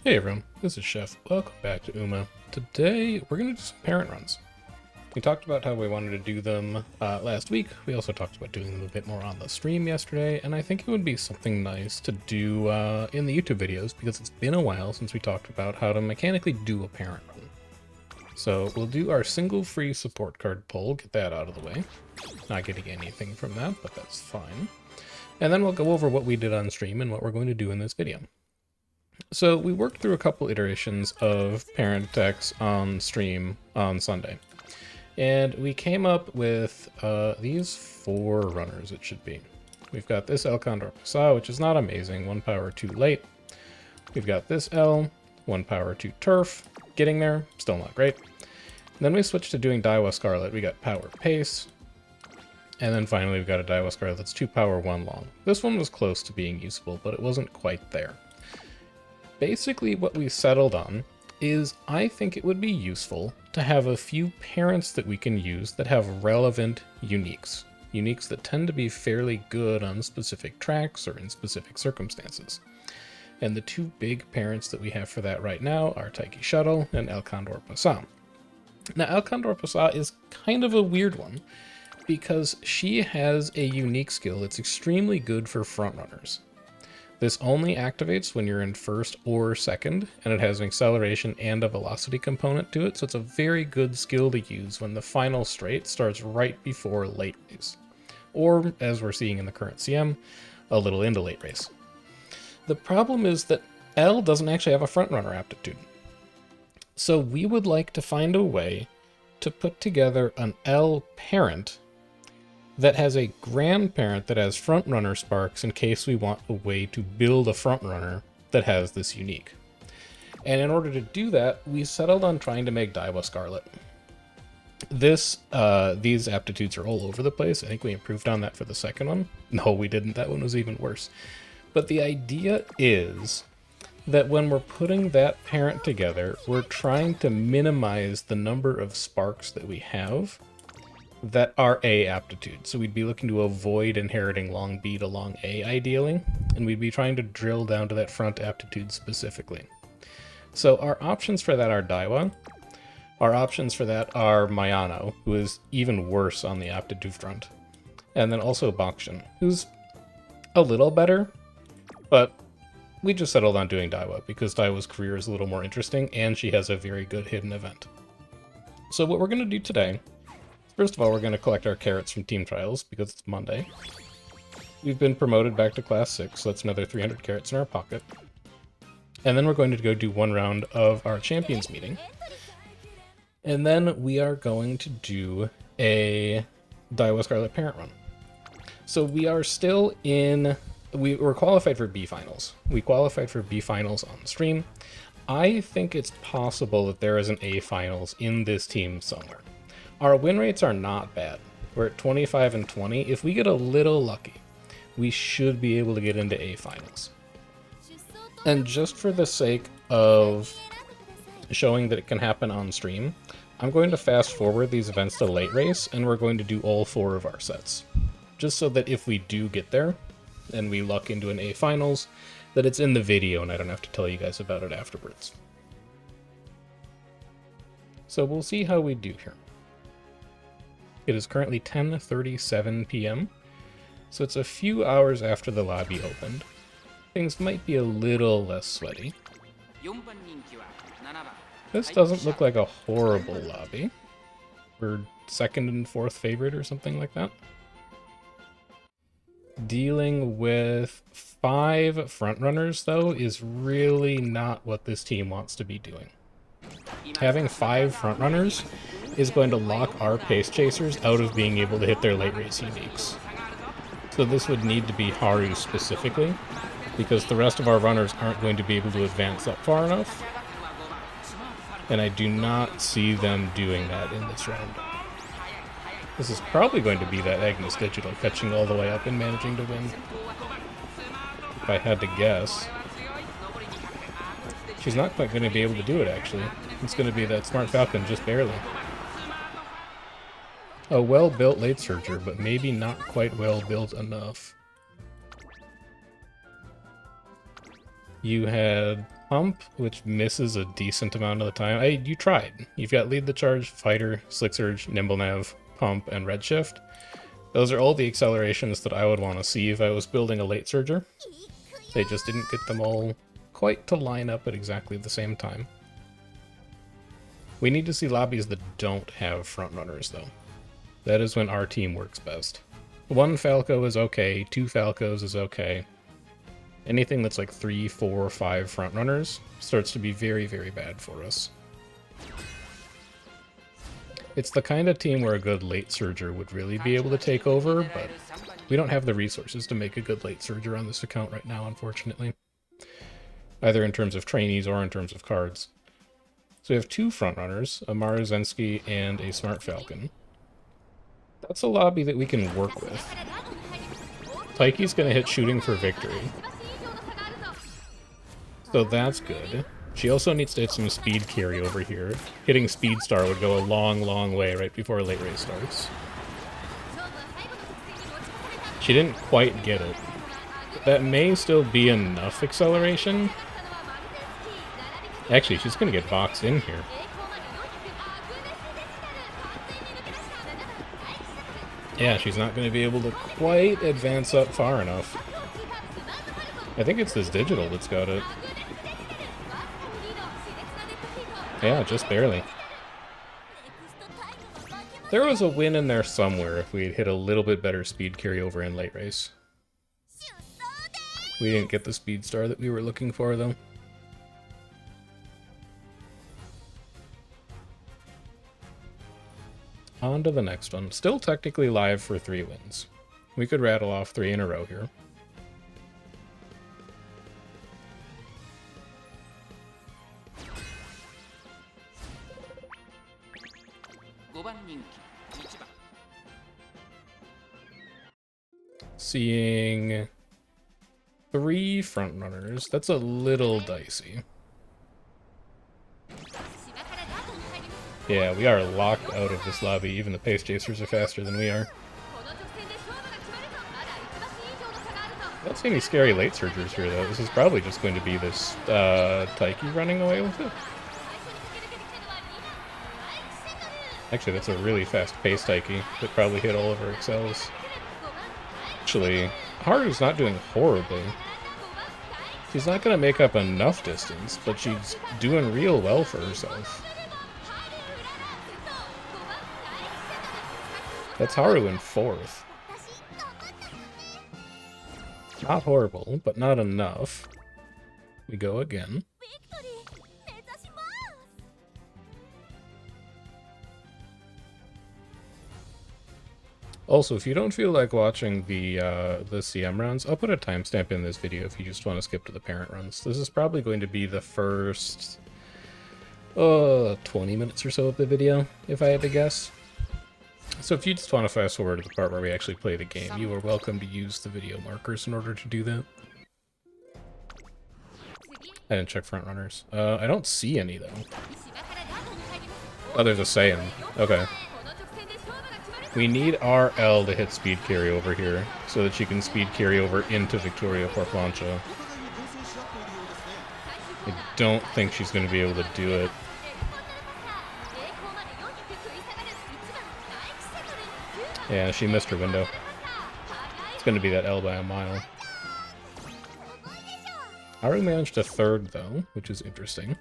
Hey everyone, this is Chef. Welcome back to Uma. Today we're going to do some parent runs. We talked about how we wanted to do them last week. We also talked about doing them a bit more on the stream yesterday, and I think it would be something nice to do in the YouTube videos because it's been a while since we talked about how to mechanically do a parent run. So we'll do our single free support card pull, get that out of the way. Not getting anything from that, but that's fine. And then we'll go over what we did on stream and what we're going to do in this video. So we worked through a couple iterations of parent decks on stream on Sunday. And we came up with these 4 runners, it should be. We've got this L Condor Pasa, which is not amazing, 1 power too late. We've got this L, 1 power 2 turf, getting there, still not great. And then we switched to doing Daiwa Scarlet. We got power pace. And then finally we've got a Daiwa Scarlet that's 2 power 1 long. This one was close to being usable, but it wasn't quite there. Basically what we settled on is I think it would be useful to have a few parents that we can use that have relevant uniques. Uniques that tend to be fairly good on specific tracks or in specific circumstances. And the 2 big parents that we have for that right now are Taiki Shuttle and El Condor Pasa. Now El Condor Pasa is kind of a weird one because she has a unique skill that's extremely good for frontrunners. This only activates when you're in first or second, and it has an acceleration and a velocity component to it, so it's a very good skill to use when the final straight starts right before late race. Or, as we're seeing in the current CM, a little into late race. The problem is that L doesn't actually have a frontrunner aptitude. So we would like to find a way to put together an L parent that has a grandparent that has frontrunner sparks in case we want a way to build a frontrunner that has this unique. And in order to do that, we settled on trying to make Daiwa Scarlet. These aptitudes are all over the place. I think we improved on that for the second one. No, we didn't. That one was even worse. But the idea is that when we're putting that parent together, we're trying to minimize the number of sparks that we have that are A aptitude. So we'd be looking to avoid inheriting long B to long A ideally, and we'd be trying to drill down to that front aptitude specifically. So our options for that are Daiwa. Our options for that are Mayano, who is even worse on the aptitude front. And then also Bakshin, who's a little better, but we just settled on doing Daiwa because Daiwa's career is a little more interesting and she has a very good hidden event. So what we're going to do today, first of all, we're going to collect our carrots from team trials because it's Monday. We've been promoted back to class 6, so that's another 300 carrots in our pocket. And then we're going to go do 1 round of our champions meeting. And then we are going to do a Daiwa Scarlet parent run. So we are still in... We were qualified for B finals. We qualified for B finals on stream. I think it's possible that there is an A finals in this team somewhere. Our win rates are not bad. We're at 25 and 20. If we get a little lucky, we should be able to get into A finals. And just for the sake of showing that it can happen on stream, I'm going to fast forward these events to late race, and we're going to do all 4 of our sets. Just so that if we do get there, and we luck into an A finals, that it's in the video and I don't have to tell you guys about it afterwards. So we'll see how we do here. It is currently 10:37 p.m., so it's a few hours after the lobby opened. Things might be a little less sweaty. This doesn't look like a horrible lobby. We're 2nd and 4th favorite or something like that. Dealing with 5 frontrunners, though, is really not what this team wants to be doing. Having 5 frontrunners is going to lock our pace chasers out of being able to hit their late race uniques. So this would need to be Haru specifically, because the rest of our runners aren't going to be able to advance up far enough. And I do not see them doing that in this round. This is probably going to be that Agnes Digital catching all the way up and managing to win. If I had to guess. She's not quite going to be able to do it, actually. It's going to be that Smart Falcon just barely. A well-built late surger, but maybe not quite well-built enough. You had Pump, which misses a decent amount of the time. You tried. You've got Lead the Charge, Fighter, Slick Surge, Nimble Nav, Pump, and Redshift. Those are all the accelerations that I would want to see if I was building a late surger. They just didn't get them all quite to line up at exactly the same time. We need to see lobbies that don't have frontrunners, though. That is when our team works best. 1 Falco is okay, 2 Falcos is okay. Anything that's like 3, 4, 5 frontrunners starts to be very, very bad for us. It's the kind of team where a good late surger would really be able to take over, but we don't have the resources to make a good late surger on this account right now, unfortunately. Either in terms of trainees or in terms of cards. So we have 2 frontrunners, a Maruzensky and a Smart Falcon. That's a lobby that we can work with. Taiki's going to hit Shooting for Victory. So that's good. She also needs to hit some speed carry over here. Hitting Speed Star would go a long, long way right before late race starts. She didn't quite get it. That may still be enough acceleration. Actually, she's going to get boxed in here. Yeah, she's not going to be able to quite advance up far enough. I think it's this digital that's got it. Yeah, just barely. There was a win in there somewhere if we had hit a little bit better speed carryover in late race. We didn't get the speed star that we were looking for, though. On to the next one. Still technically live for 3 wins. We could rattle off 3 in a row here. Seeing 3 frontrunners. That's a little dicey. Yeah, we are locked out of this lobby. Even the pace chasers are faster than we are. I don't see any scary late surgers here, though. This is probably just going to be this Taiki running away with it. Actually, that's a really fast pace Taiki that probably hit all of her excels. Actually, Haru's not doing horribly. She's not going to make up enough distance, but she's doing real well for herself. That's Haru in 4th. Not horrible, but not enough. We go again. Also, if you don't feel like watching the CM rounds, I'll put a timestamp in this video if you just want to skip to the parent runs. This is probably going to be the first 20 minutes or so of the video, if I had to guess. So if you just want to fast forward to the part where we actually play the game, you are welcome to use the video markers in order to do that. I didn't check front runners. I don't see any, though. Oh, there's a Saiyan. Okay. We need RL to hit speed carry over here, so that she can speed carry over into Victoria Porplancha. I don't think she's going to be able to do it. Yeah, she missed her window. It's going to be that L by a mile. Haru managed a 3rd, though, which is interesting.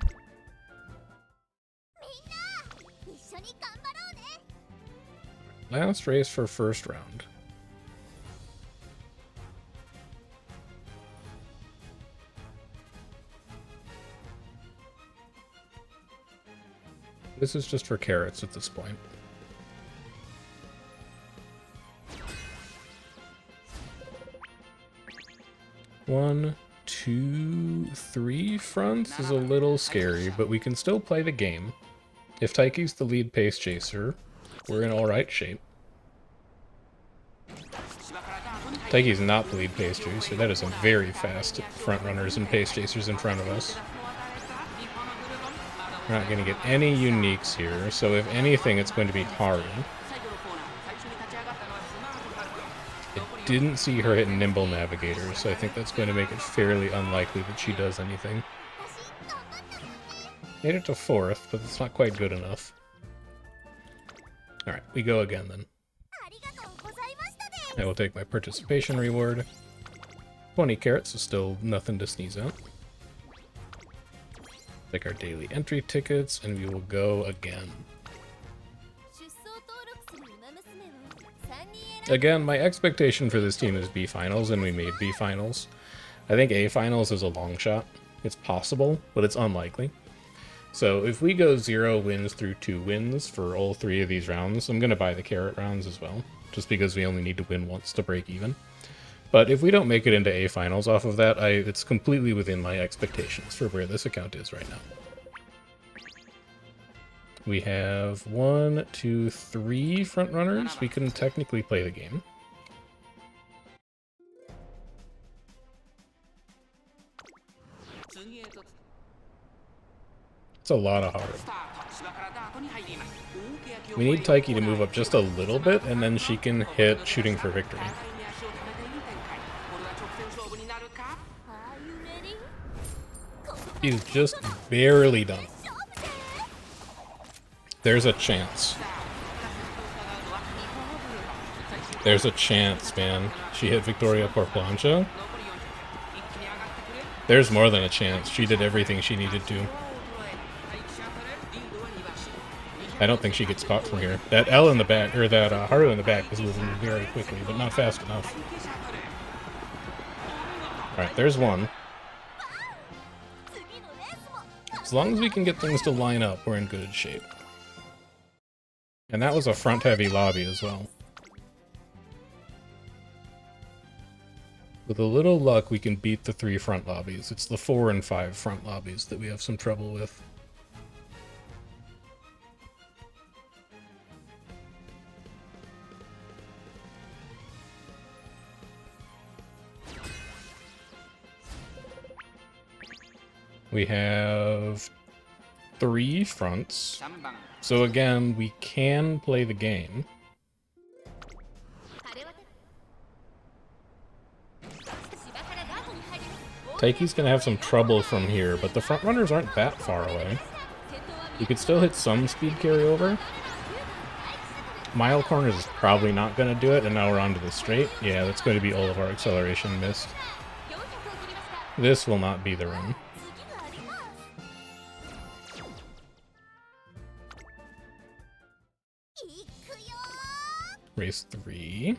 Last race for 1st round. This is just for carrots at this point. One, 2, 3 fronts is a little scary, but we can still play the game. If Taiki's the lead pace chaser, we're in alright shape. Taiki's not the lead pace chaser. That is some very fast front runners and pace chasers in front of us. We're not going to get any uniques here, so if anything, it's going to be Haru. I didn't see her hit Nimble Navigator, so I think that's going to make it fairly unlikely that she does anything. Made it to 4th, but it's not quite good enough. Alright, we go again then. I will take my participation reward. 20 carats is still nothing to sneeze at. Take our daily entry tickets, and we will go again. Again, my expectation for this team is B finals, and we made B finals. I think A finals is a long shot. It's possible, but it's unlikely. So if we go 0 wins through 2 wins for all 3 of these rounds, I'm going to buy the carrot rounds as well, just because we only need to win once to break even. But if we don't make it into A finals off of that, it's completely within my expectations for where this account is right now. We have 1, 2, 3 front runners. We can technically play the game. It's a lot of heart. We need Taiki to move up just a little bit, and then she can hit shooting for victory. He's just barely done. There's a chance. There's a chance, man. She hit Victoria por plancha. There's more than a chance. She did everything she needed to. I don't think she gets caught from here. That L in the back, or that Haru in the back is moving very quickly, but not fast enough. Alright, there's one. As long as we can get things to line up, we're in good shape. And that was a front-heavy lobby as well. With a little luck, we can beat the 3 front lobbies. It's the 4 and 5 front lobbies that we have some trouble with. We have 3 fronts. So again, we can play the game. Taiki's gonna have some trouble from here, but the front runners aren't that far away. You could still hit some speed carryover. Mile corners is probably not gonna do it, and now we're onto the straight. Yeah, that's going to be all of our acceleration missed. This will not be the run. Race 3.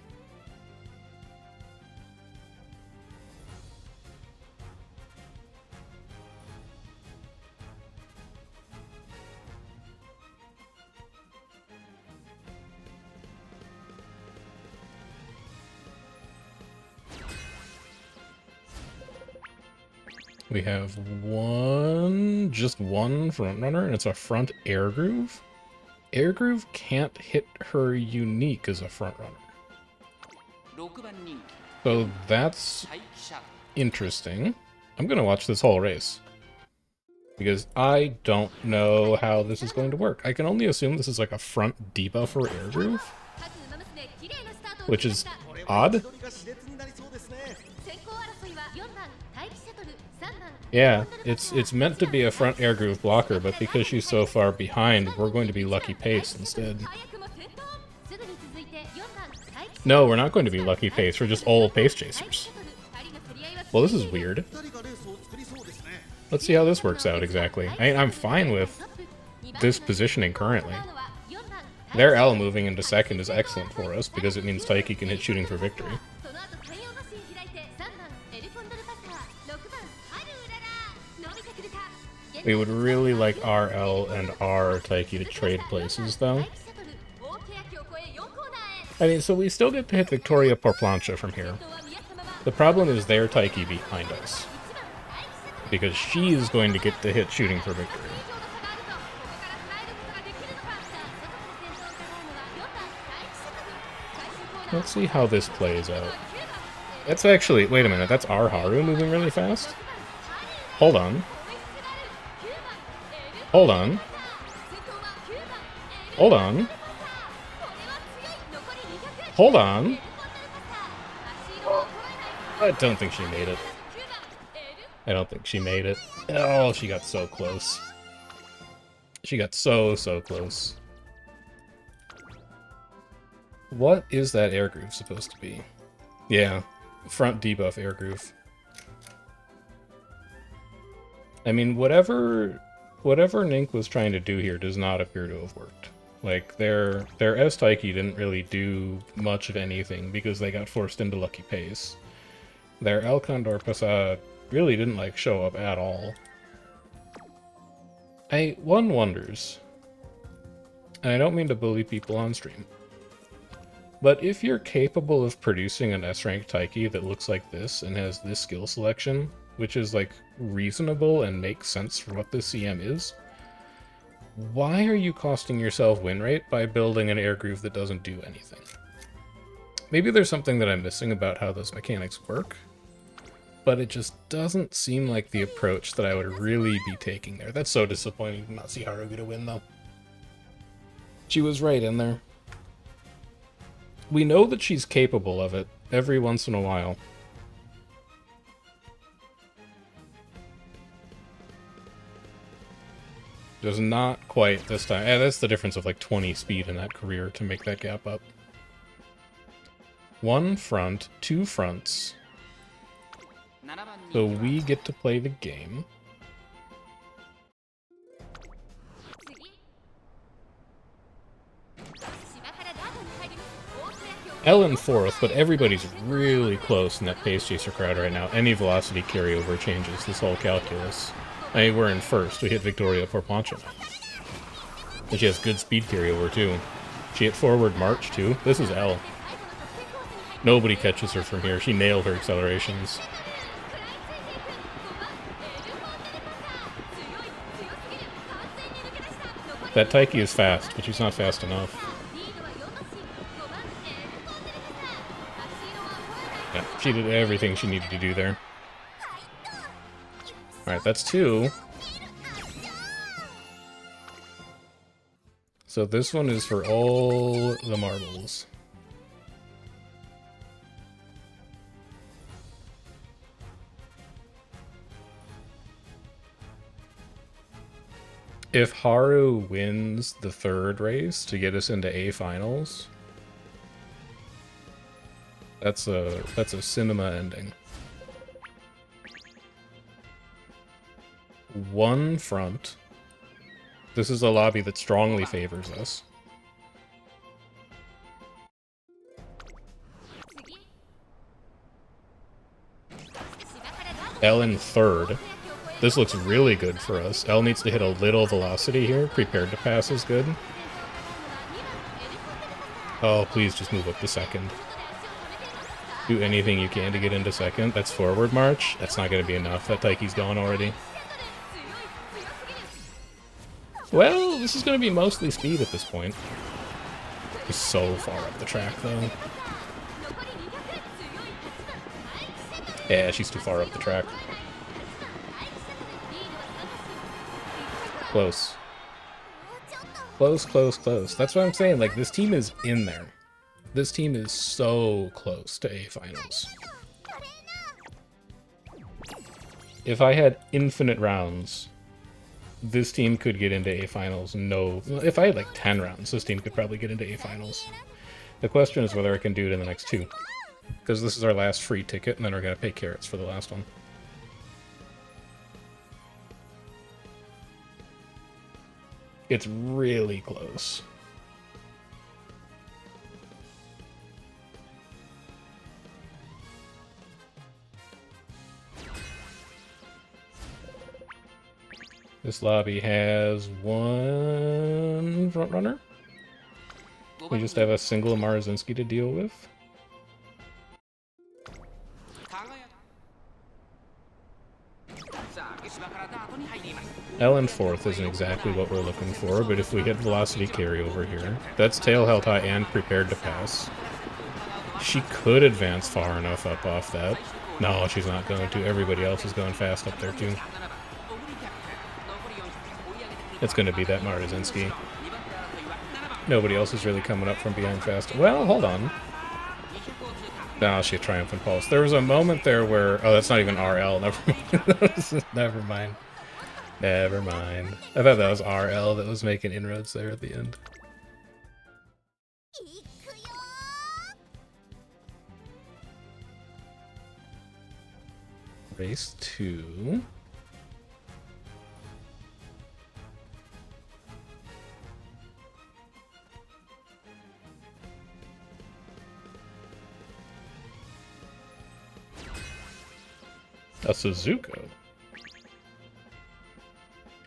We have just one front runner, and it's a front air groove. Air groove can't hit her unique as a front runner. So that's interesting. I'm gonna watch this whole race, because I don't know how this is going to work. I can only assume this is like a front debuff for air groove, which is odd. Yeah, it's meant to be a front air groove blocker, but because she's so far behind, we're going to be lucky pace instead. No, we're not going to be lucky pace, we're just all pace chasers. Well, this is weird. Let's see how this works out exactly. I'm fine with this positioning currently. Their L moving into second is excellent for us, because it means Taiki can hit shooting for victory. We would really like RL and R Taiki to trade places, though. I mean, so we still get to hit Victoria por plancha from here. The problem is their Taiki behind us, because she is going to get to hit shooting for victory. Let's see how this plays out. That's actually... wait a minute, that's our Haru moving really fast? Hold on. Hold on. Hold on. Hold on. I don't think she made it. I don't think she made it. Oh, she got so close. She got so close. What is that air groove supposed to be? Yeah, front debuff air groove. I mean, whatever Nink was trying to do here does not appear to have worked. Like, their S-Taiki didn't really do much of anything because they got forced into Lucky Pace. Their El Condor Pasa really didn't, like, show up at all. One wonders, and I don't mean to bully people on stream, but if you're capable of producing an S-rank Taiki that looks like this and has this skill selection, which is, like, reasonable and makes sense for what this CM is, why are you costing yourself win rate by building an air groove that doesn't do anything? Maybe there's something that I'm missing about how those mechanics work, but it just doesn't seem like the approach that I would really be taking there. That's so disappointing to not see Harugu to win, though. She was right in there. We know that she's capable of it every once in a while. Just not quite this time. That's the difference of like 20 speed in that career to make that gap up. One front, two fronts. So we get to play the game. L in fourth, but everybody's really close in that Pace Chaser crowd right now. Any velocity carryover changes this whole calculus. I mean, we're in first. We hit Victoria for Poncho. And she has good speed carryover, too. She hit forward march, too. This is L. Nobody catches her from here. She nailed her accelerations. That Taiki is fast, but she's not fast enough. Yeah, she did everything she needed to do there. Alright, that's two. So this one is for all the marbles. If Haru wins the third race to get us into A finals, that's a cinema ending. One front. This is a lobby that strongly favors us. L in third. This looks really good for us. L needs to hit a little velocity here. Prepared to pass is good. Oh, please just move up to second. Do anything you can to get into second. That's forward march. That's not going to be enough. That Taiki's gone already. Well, this is going to be mostly speed at this point. He's so far up the track, though. Yeah, she's too far up the track. Close. Close, close, close. That's what I'm saying. Like, this team is in there. This team is so close to A finals. If I had infinite rounds, this team could get into A finals. No, if I had like 10 rounds, this team could probably get into A finals. The question is whether I can do it in the next two. Because this is our last free ticket, and then we're going to pay carrots for the last one. It's really close. This lobby has one front runner. We just have a single Marazinski to deal with. L in fourth isn't exactly what we're looking for, but if we hit velocity carryover here, that's tail held high and prepared to pass. She could advance far enough up off that. No, she's not going to. Everybody else is going fast up there too. It's going to be that Marazinski. Nobody else is really coming up from behind fast. Well, hold on. Now she Triumphant Pulse. There was a moment there where... Oh, that's not even RL. Never mind. Never mind. Never mind. I thought that was RL that was making inroads there at the end. Race 2. A Suzuka.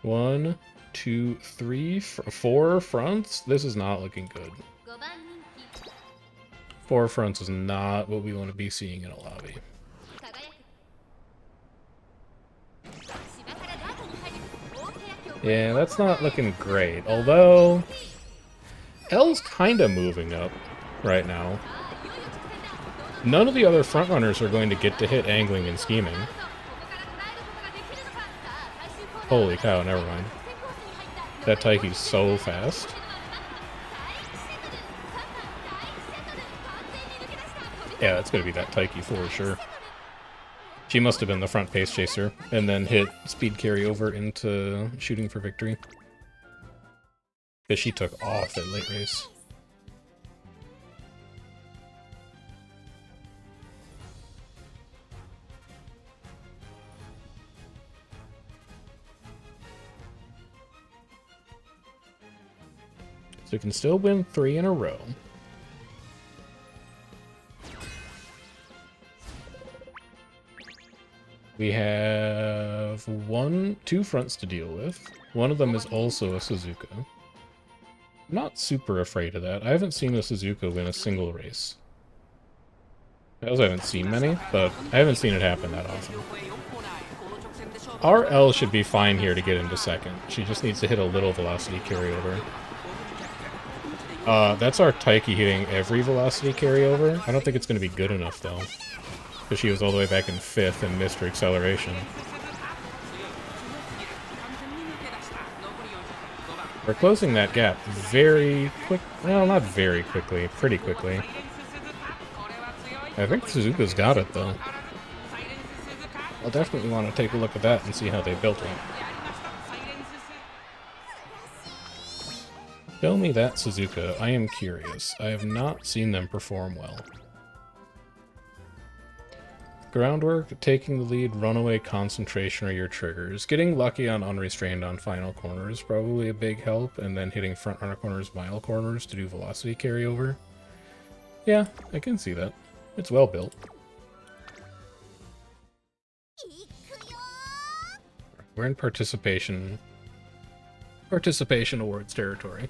1, 2, 3, 4 fronts? This is not looking good. 4 fronts is not what we want to be seeing in a lobby. Yeah, that's not looking great. Although, L's kind of moving up right now. None of the other frontrunners are going to get to hit angling and scheming. Holy cow, never mind. That Taiki's so fast. Yeah, it's going to be that Taiki for sure. She must have been the front pace chaser, and then hit speed carry over into shooting for victory. Because she took off at late race. So we can still win 3 in a row. We have 2 fronts to deal with. One of them is also a Suzuka. I'm not super afraid of that. I haven't seen a Suzuka win a single race. I also haven't seen many, but I haven't seen it happen that often. RL should be fine here to get into second. She just needs to hit a little velocity carryover. That's our Taiki hitting every velocity carryover. I don't think it's going to be good enough, though. Because she was all the way back in 5th and missed her acceleration. We're closing that gap very quick. Well, not very quickly. Pretty quickly. I think Suzuka's got it, though. I'll definitely want to take a look at that and see how they built it. Show me that Suzuka. I am curious. I have not seen them perform well. Groundwork, taking the lead, runaway, concentration are your triggers. Getting lucky on unrestrained on final corners probably a big help, and then hitting front runner corners, mile corners to do velocity carryover. Yeah, I can see that. It's well built. We're in participation awards territory.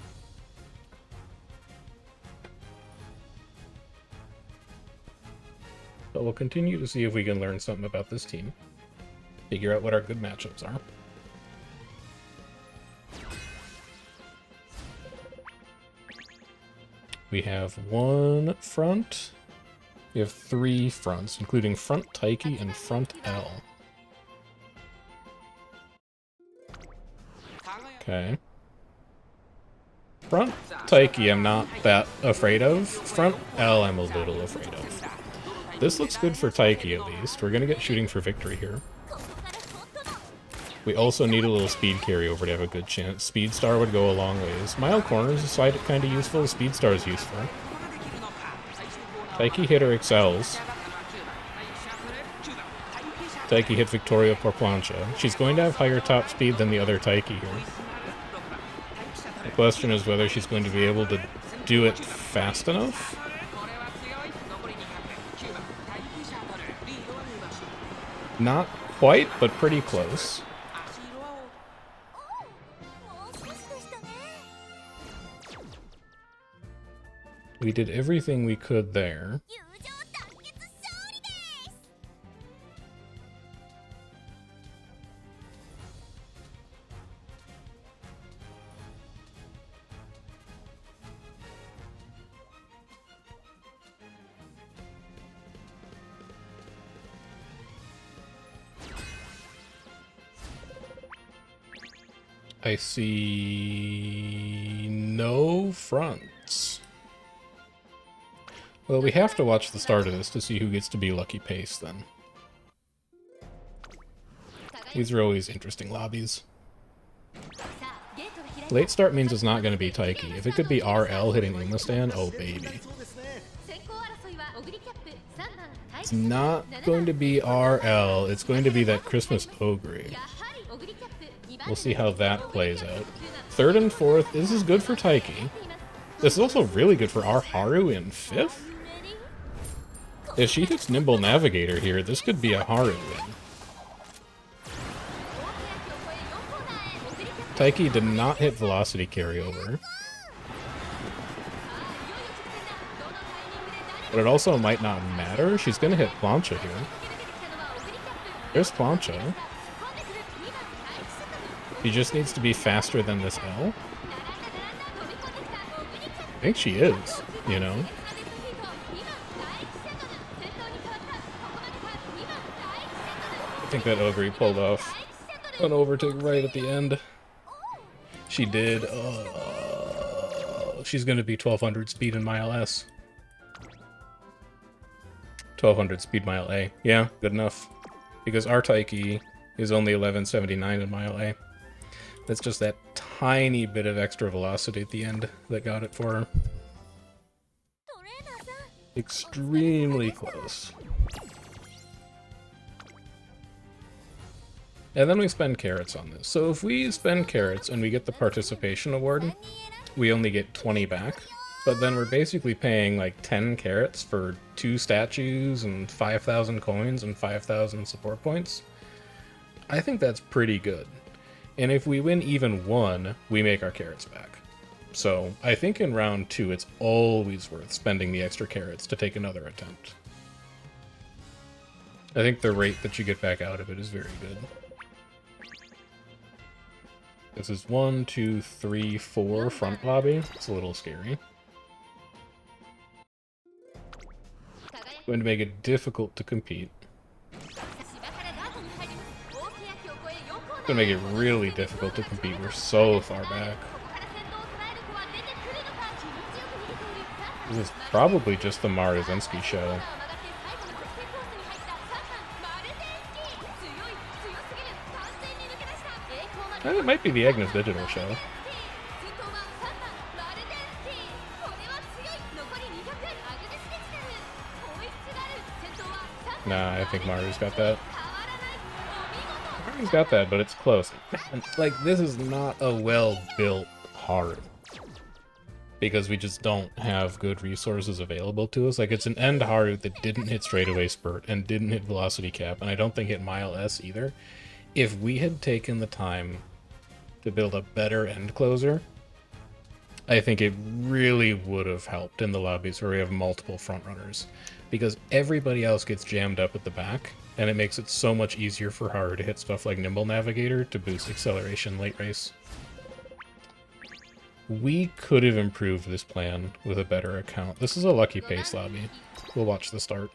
But we'll continue to see if we can learn something about this team. Figure out what our good matchups are. We have 1 front. We have 3 fronts, including front Taiki and front L. Okay. Front Taiki I'm not that afraid of. Front L I'm a little afraid of. This looks good for Taiki, at least. We're gonna get shooting for victory here. We also need a little speed carryover to have a good chance. Speed Star would go a long ways. Mile corners is kind of useful. Speed Star is useful. Taiki hit her excels. Taiki hit Victoria por plancha. She's going to have higher top speed than the other Taiki here. The question is whether she's going to be able to do it fast enough. Not quite, but pretty close. We did everything we could there. I see no fronts. Well, we have to watch the start of this to see who gets to be lucky pace, then. These are always interesting lobbies. Late start means it's not going to be Taiki. If it could be RL hitting Umamusume, oh baby. It's not going to be RL, it's going to be that Christmas Ogre. We'll see how that plays out. Third and fourth, this is good for Taiki. This is also really good for our Haru in fifth. If she hits Nimble Navigator here, this could be a Haru win. Taiki did not hit Velocity carryover. But it also might not matter. She's going to hit Plancha here. There's Plancha. She just needs to be faster than this L. I think she is, you know? I think that Ogre pulled off an overtake right at the end. She did. She's going to be 1200 speed in Mile S. 1200 speed Mile A. Yeah, good enough. Because our Taiki is only 1179 in Mile A. That's just that tiny bit of extra velocity at the end that got it for her. Extremely close. And then we spend carrots on this. So if we spend carrots and we get the participation award, we only get 20 back. But then we're basically paying like 10 carrots for 2 statues and 5,000 coins and 5,000 support points. I think that's pretty good. And if we win even one, we make our carrots back. So I think in round 2, it's always worth spending the extra carrots to take another attempt. I think the rate that you get back out of it is very good. This is 1, 2, 3, 4 front lobby. It's a little scary. Going to make it difficult to compete. Going to make it really difficult to compete. We're so far back. This is probably just the Maruzinski show. It might be the Agnes Digital show. Nah, I think Maru's got that. Maru's got that, but it's close. Like, this is not a well-built Haru. Because we just don't have good resources available to us. Like, it's an end Haru that didn't hit straightaway spurt and didn't hit velocity cap, and I don't think hit Mile S either. If we had taken the time to build a better end closer, I think it really would have helped in the lobbies where we have multiple front runners, because everybody else gets jammed up at the back, and it makes it so much easier for Haru to hit stuff like Nimble Navigator to boost acceleration late race. We could have improved this plan with a better account. This is a lucky pace lobby. We'll watch the start.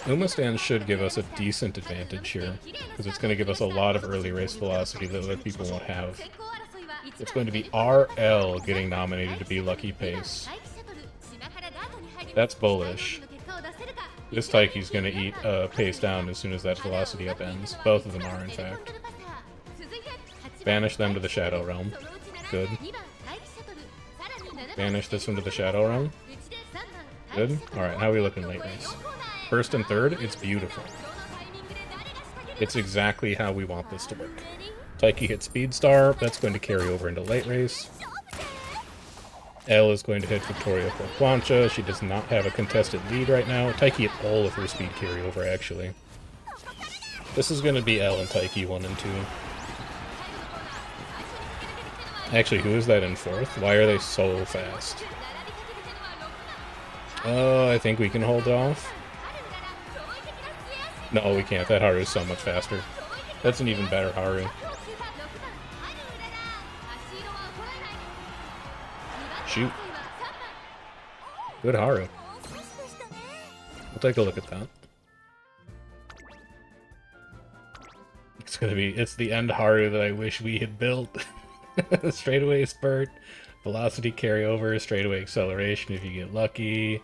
Umamusume should give us a decent advantage here, because it's going to give us a lot of early race velocity that other people won't have. It's going to be RL getting nominated to be lucky pace. That's bullish. This Taiki's going to eat pace down as soon as that velocity up ends. Both of them are, in fact. Banish them to the Shadow Realm. Good. Banish this one to the Shadow Realm. Good. Alright, how are we looking late race? First and third, it's beautiful. It's exactly how we want this to work. Taiki hits Speed Star, that's going to carry over into late race. L is going to hit Victoria for Plancha. She does not have a contested lead right now. Taiki hit all of her speed carryover, actually. This is going to be L and Taiki 1 and 2. Actually, who is that in fourth? Why are they so fast? I think we can hold off. No, we can't. That Haru is so much faster. That's an even better Haru. Shoot. Good Haru. We'll take a look at that. It's the end Haru that I wish we had built. Straightaway spurt, velocity carryover, straightaway acceleration if you get lucky,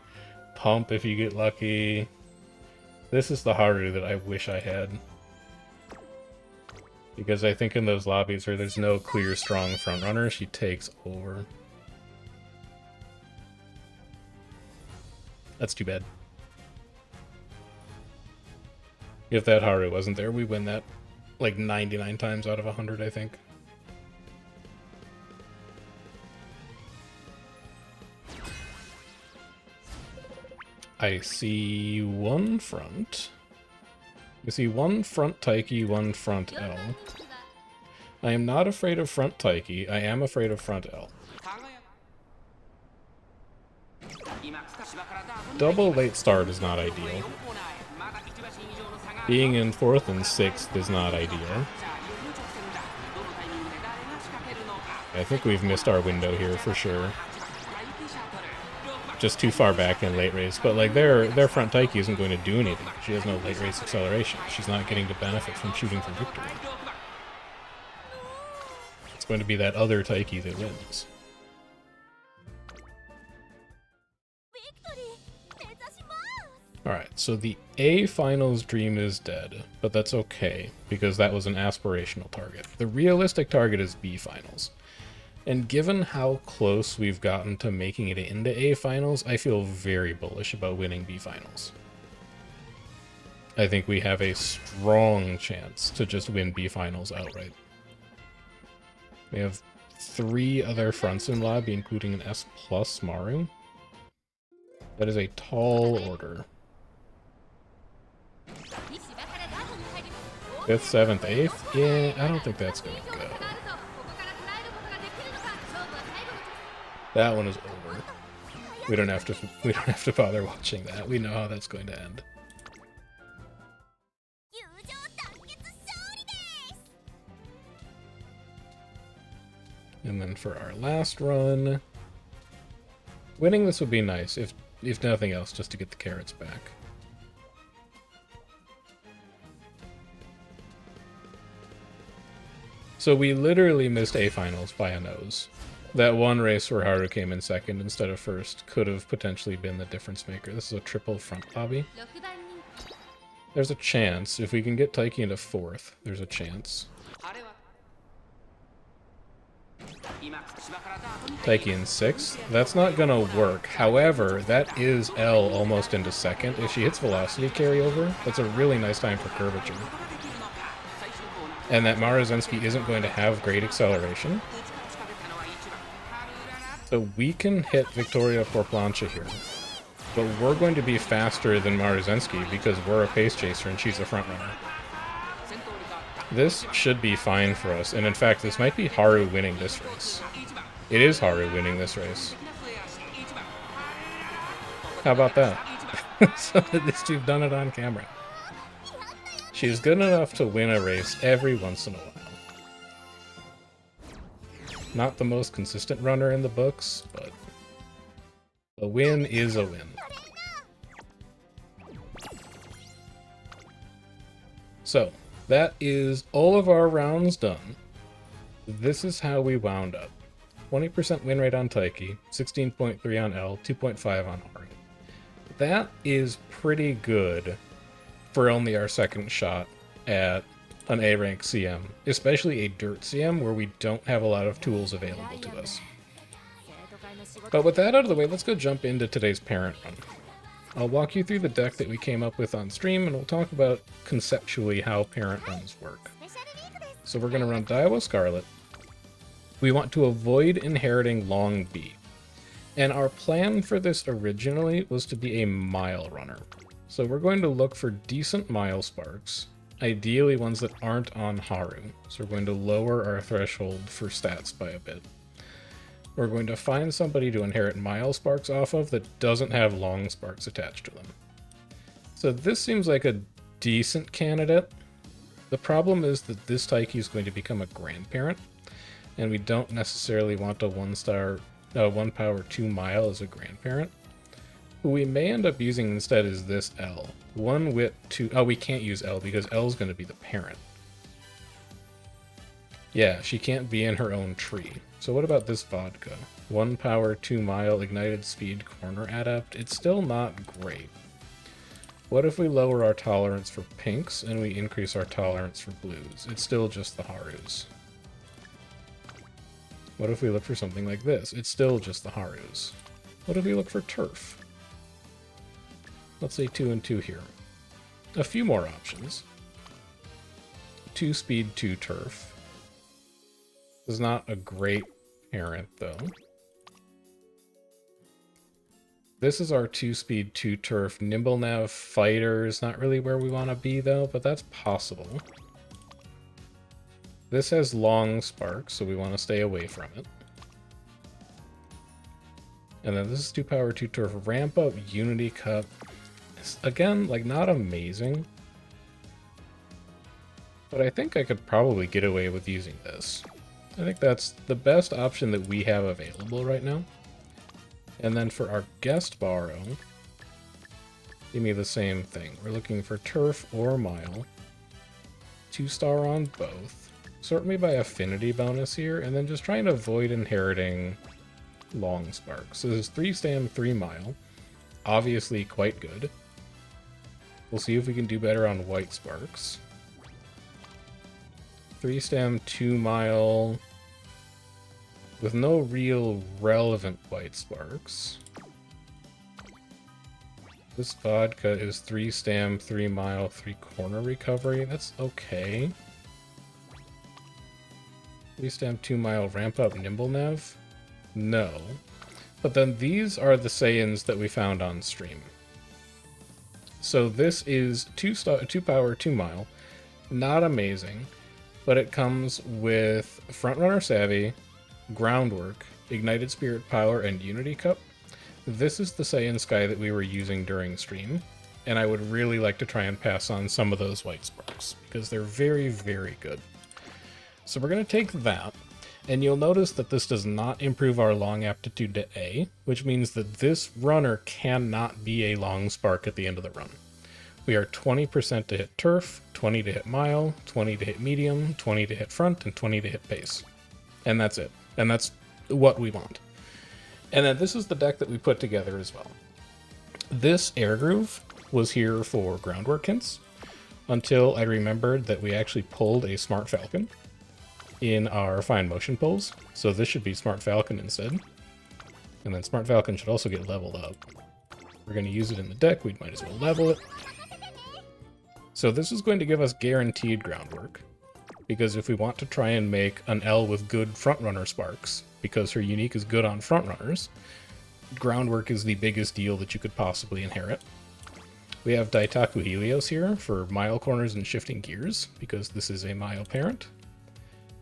pump if you get lucky. This is the Haru that I wish I had. Because I think in those lobbies where there's no clear strong frontrunner, she takes over. That's too bad. If that Haru wasn't there, we win that like 99 times out of 100, I think. I see one front. I see one front Taiki, one front L. I am not afraid of front Taiki. I am afraid of front L. Double late start is not ideal. Being in 4th and 6th is not ideal. I think we've missed our window here for sure. Just too far back in late race, but like their front Taiki isn't going to do anything. She has no late race acceleration. She's not getting to benefit from shooting for victory. It's going to be that other Taiki that wins. Alright, so the A finals dream is dead, but that's okay, because that was an aspirational target. The realistic target is B finals. And given how close we've gotten to making it into A finals, I feel very bullish about winning B finals. I think we have a strong chance to just win B finals outright. We have 3 other fronts in lobby, including an S plus Maru. That is a tall order. 5th, 7th, 8th? Yeah, I don't think that's gonna go. That one is over. We don't have to bother watching that. We know how that's going to end. And then for our last run, winning this would be nice, if nothing else, just to get the carrots back. So we literally missed A finals by a nose. That one race where Haru came in 2nd instead of 1st could have potentially been the difference maker. This is a triple front lobby. There's a chance. If we can get Taiki into 4th, there's a chance. Taiki in 6th. That's not gonna work. However, that is L almost into 2nd. If she hits velocity carryover, that's a really nice time for curvature. And that Maruzensky isn't going to have great acceleration. So we can hit Victoria Porplancha here. But we're going to be faster than Maruzensky because we're a pace chaser and she's a front runner. This should be fine for us, and in fact this might be Haru winning this race. It is Haru winning this race. How about that? So at least we've done it on camera. She's good enough to win a race every once in a while. Not the most consistent runner in the books, but a win is a win. So, that is all of our rounds done. This is how we wound up. 20% win rate on Taiki, 16.3 on L, 2.5 on Haru. That is pretty good for only our 2nd shot at an A rank CM, especially a dirt CM where we don't have a lot of tools available to us. But with that out of the way, let's go jump into today's parent run. I'll walk you through the deck that we came up with on stream, and we'll talk about conceptually how parent runs work. So we're going to run Daiwa Scarlet. We want to avoid inheriting long B. And our plan for this originally was to be a mile runner. So we're going to look for decent mile sparks, ideally ones that aren't on Haru. So we're going to lower our threshold for stats by a bit. We're going to find somebody to inherit mile sparks off of that doesn't have long sparks attached to them. So this seems like a decent candidate. The problem is that this Taiki is going to become a grandparent, and we don't necessarily want a 1 power 2 mile as a grandparent. Who we may end up using instead is this L. 1 wit 2... Oh, we can't use L because L is going to be the parent. Yeah, she can't be in her own tree. So what about this vodka? 1 power, 2 mile, ignited speed, corner adept. It's still not great. What if we lower our tolerance for pinks and we increase our tolerance for blues? It's still just the Harus. What if we look for something like this? It's still just the Harus. What if we look for turf? Let's say 2 and 2 here. A few more options. 2 speed, 2 turf. This is not a great parent, though. This is our 2 speed, 2 turf. Nimble Nav fighter is not really where we want to be, though, but that's possible. This has long sparks, so we want to stay away from it. And then this is 2 power, 2 turf. Ramp up Unity Cup. It's, again, like, not amazing. But I think I could probably get away with using this. I think that's the best option that we have available right now. And then for our guest borrow, give me the same thing. We're looking for turf or mile. 2-star on both. Sort me by affinity bonus here, and then just trying to avoid inheriting long sparks. So this is 3 stam, 3 mile. Obviously quite good. We'll see if we can do better on white sparks. 3 stam, 2 mile. With no real relevant white sparks. This vodka is 3 stam, 3 mile, 3 corner recovery. That's okay. 3 stam, 2 mile, ramp up Nimble Nav? No. But then these are the Saiyans that we found on stream. So this is 2 power, 2 mile. Not amazing, but it comes with Frontrunner Savvy, Groundwork, Ignited Spirit Power, and Unity Cup. This is the Saiyan Sky that we were using during stream, and I would really like to try and pass on some of those white sparks, because they're very, very good. So we're going to take that, and you'll notice that this does not improve our long aptitude to A, which means that this runner cannot be a long spark at the end of the run. We are 20% to hit turf, 20 to hit mile, 20 to hit medium, 20 to hit front, and 20 to hit pace. And that's it. And that's what we want. And then this is the deck that we put together as well. This Air Groove was here for groundwork hints until I remembered that we actually pulled a Smart Falcon in our Fine Motion pulls. So this should be Smart Falcon instead. And then Smart Falcon should also get leveled up. We're going to use it in the deck. We might as well level it. So this is going to give us guaranteed groundwork. Because if we want to try and make an L with good frontrunner sparks, because her unique is good on frontrunners, groundwork is the biggest deal that you could possibly inherit. We have Daitaku Helios here for mile corners and shifting gears, because this is a mile parent.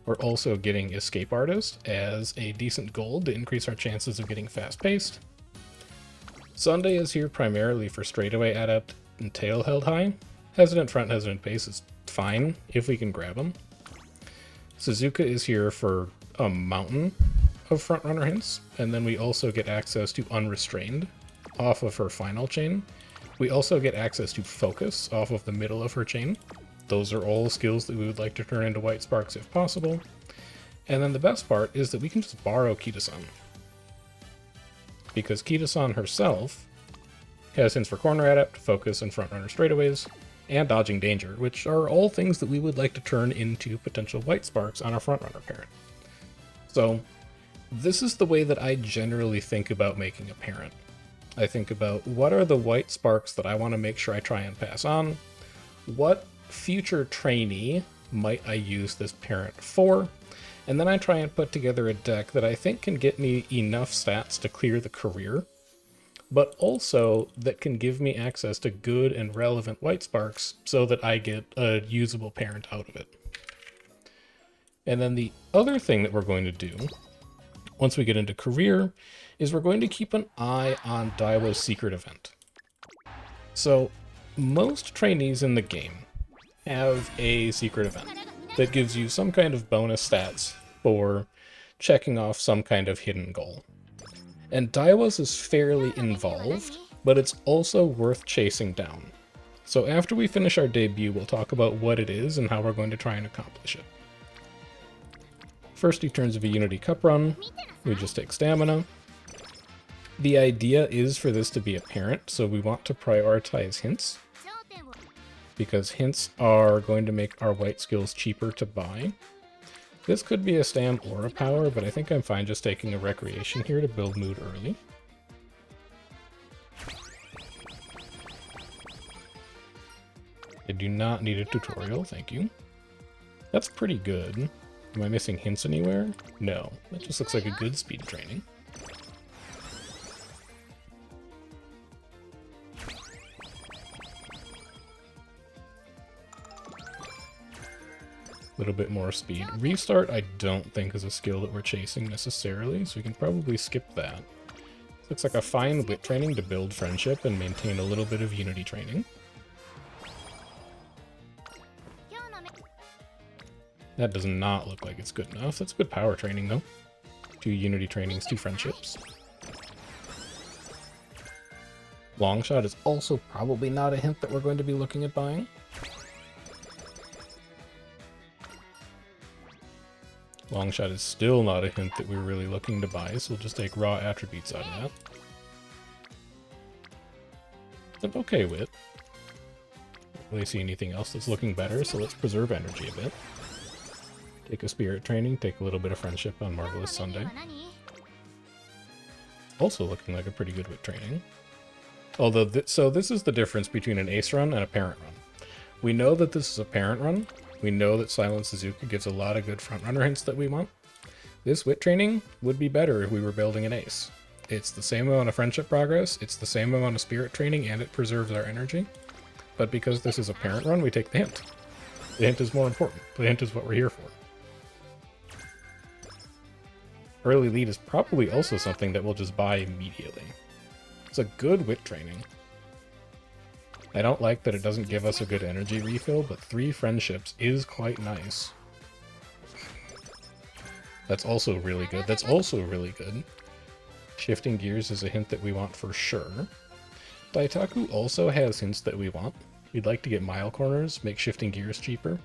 We're also getting Escape Artist as a decent gold to increase our chances of getting fast-paced. Sunday is here primarily for straightaway adept and tail held high. Hesitant front, hesitant pace is fine if we can grab them. Suzuka is here for a mountain of frontrunner hints, and then we also get access to Unrestrained off of her final chain. We also get access to Focus off of the middle of her chain. Those are all skills that we would like to turn into white sparks if possible. And then the best part is that we can just borrow Kita-san. Because Kita-san herself has hints for corner adept, focus, and frontrunner straightaways, and dodging danger, which are all things that we would like to turn into potential white sparks on our frontrunner parent. So this is the way that I generally think about making a parent. I think about what are the white sparks that I want to make sure I try and pass on, what future trainee might I use this parent for, and then I try and put together a deck that I think can get me enough stats to clear the career, but also that can give me access to good and relevant white sparks so that I get a usable parent out of it. And then the other thing that we're going to do once we get into career is we're going to keep an eye on Daiwa's secret event. So most trainees in the game have a secret event that gives you some kind of bonus stats for checking off some kind of hidden goal. And Daiwa's is fairly involved, but it's also worth chasing down. So after we finish our debut, we'll talk about what it is and how we're going to try and accomplish it. First 2 turns of a Unity Cup run, we just take stamina. The idea is for this to be apparent, so we want to prioritize hints, because hints are going to make our white skills cheaper to buy. This could be a stam or a power, but I think I'm fine just taking a recreation here to build mood early. I do not need a tutorial, thank you. That's pretty good. Am I missing hints anywhere? No, that just looks like a good speed training. A little bit more speed. Restart I don't think is a skill that we're chasing necessarily, so we can probably skip that. Looks like a fine wit training to build friendship and maintain a little bit of unity training. That does not look like it's good enough. That's good power training though. 2 unity trainings, 2 friendships. Long shot is also probably not a hint that we're going to be looking at buying. Long shot is still not a hint that we're really looking to buy, so we'll just take raw attributes out of that. I'm okay with. Don't really see anything else that's looking better, so let's preserve energy a bit. Take a spirit training, take a little bit of friendship on Marvelous Sunday. Also looking like a pretty good wit training. Although, so this is the difference between an ace run and a parent run. We know that this is a parent run. We know that Silent Suzuka gives a lot of good frontrunner hints that we want. This wit training would be better if we were building an ace. It's the same amount of friendship progress, it's the same amount of spirit training, and it preserves our energy. But because this is a parent run, we take the hint. The hint is more important. The hint is what we're here for. Early lead is probably also something that we'll just buy immediately. It's a good wit training. I don't like that it doesn't give us a good energy refill, but 3 friendships is quite nice. That's also really good. That's also really good. Shifting gears is a hint that we want for sure. Daitaku also has hints that we want. We'd like to get mile corners, make shifting gears cheaper.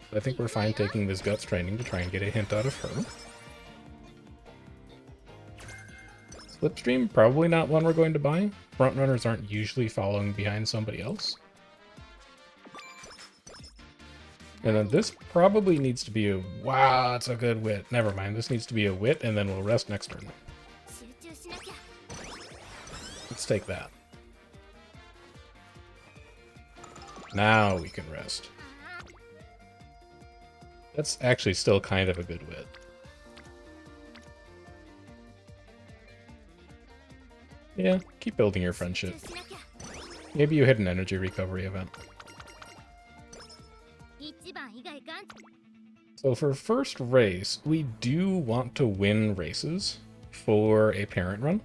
But I think we're fine taking this guts training to try and get a hint out of her. Slipstream, probably not one we're going to buy. Frontrunners aren't usually following behind somebody else. And then this probably needs to be a... Wow, it's a good wit. Never mind, this needs to be a wit, and then we'll rest next turn. Let's take that. Now we can rest. That's actually still kind of a good wit. Yeah, keep building your friendship. Maybe you hit an energy recovery event. So for first race, we do want to win races for a parent run.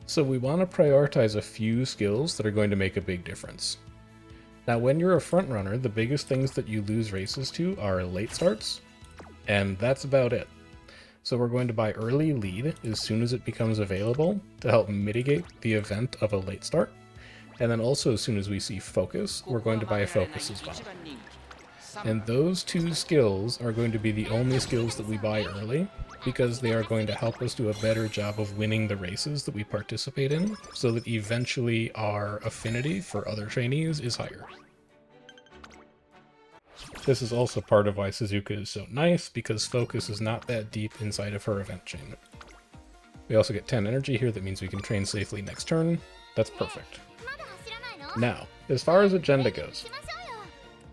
So we want to prioritize a few skills that are going to make a big difference. Now when you're a front runner, the biggest things that you lose races to are late starts, and that's about it. So we're going to buy early lead as soon as it becomes available to help mitigate the event of a late start. And then also as soon as we see focus, we're going to buy a focus as well. And those 2 skills are going to be the only skills that we buy early, because they are going to help us do a better job of winning the races that we participate in, so that eventually our affinity for other trainees is higher. This is also part of why Suzuka is so nice, because focus is not that deep inside of her event chain. We also get 10 energy here, that means we can train safely next turn. That's perfect. Now, as far as agenda goes,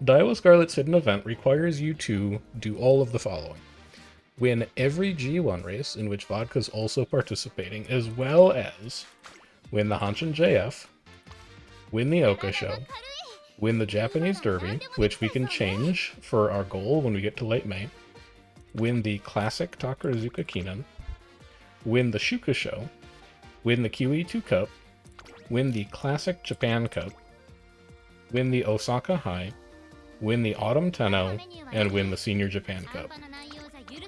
Daiwa Scarlet's hidden event requires you to do all of the following. Win every G1 race in which Vodka is also participating, as well as win the Hanshin JF, win the Oka Show, win the Japanese Derby, which we can change for our goal when we get to late May, win the Classic Takarazuka Kinan, win the Shuka Show, win the QE2 Cup, win the Classic Japan Cup, win the Osaka High, win the Autumn Tenno, and win the Senior Japan Cup.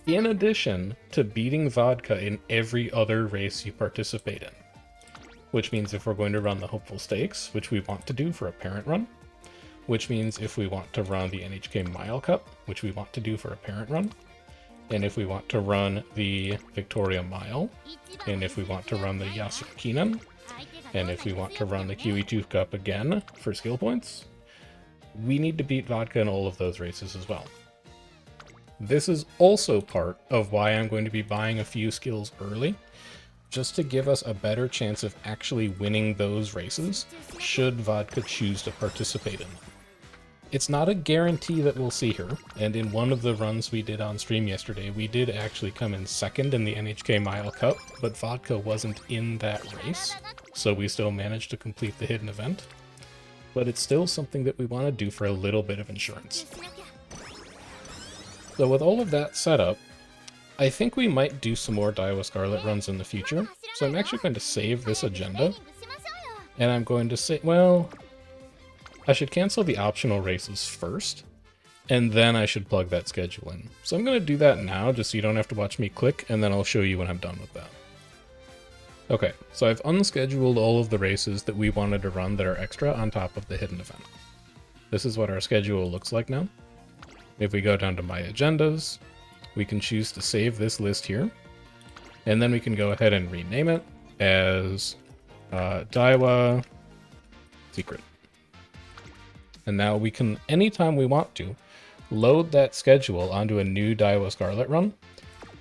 In addition to beating Vodka in every other race you participate in. Which means if we're going to run the Hopeful Stakes, which we want to do for a parent run, which means if we want to run the NHK Mile Cup, which we want to do for a parent run, and if we want to run the Victoria Mile, and if we want to run the Yasukinen, and if we want to run the QE2 Cup again for skill points, we need to beat Vodka in all of those races as well. This is also part of why I'm going to be buying a few skills early, just to give us a better chance of actually winning those races, should Vodka choose to participate in them. It's not a guarantee that we'll see her, and in one of the runs we did on stream yesterday, we did actually come in second in the NHK Mile Cup, but Vodka wasn't in that race, so we still managed to complete the hidden event. But it's still something that we want to do for a little bit of insurance. So with all of that set up, I think we might do some more Daiwa Scarlet runs in the future, so I'm actually going to save this agenda, and I'm going to say, well, I should cancel the optional races first, and then I should plug that schedule in. So I'm going to do that now, just so you don't have to watch me click, and then I'll show you when I'm done with that. Okay, so I've unscheduled all of the races that we wanted to run that are extra on top of the hidden event. This is what our schedule looks like now. If we go down to my agendas, we can choose to save this list here, and then we can go ahead and rename it as Daiwa Secret. And now we can, anytime we want to, load that schedule onto a new Daiwa Scarlet run,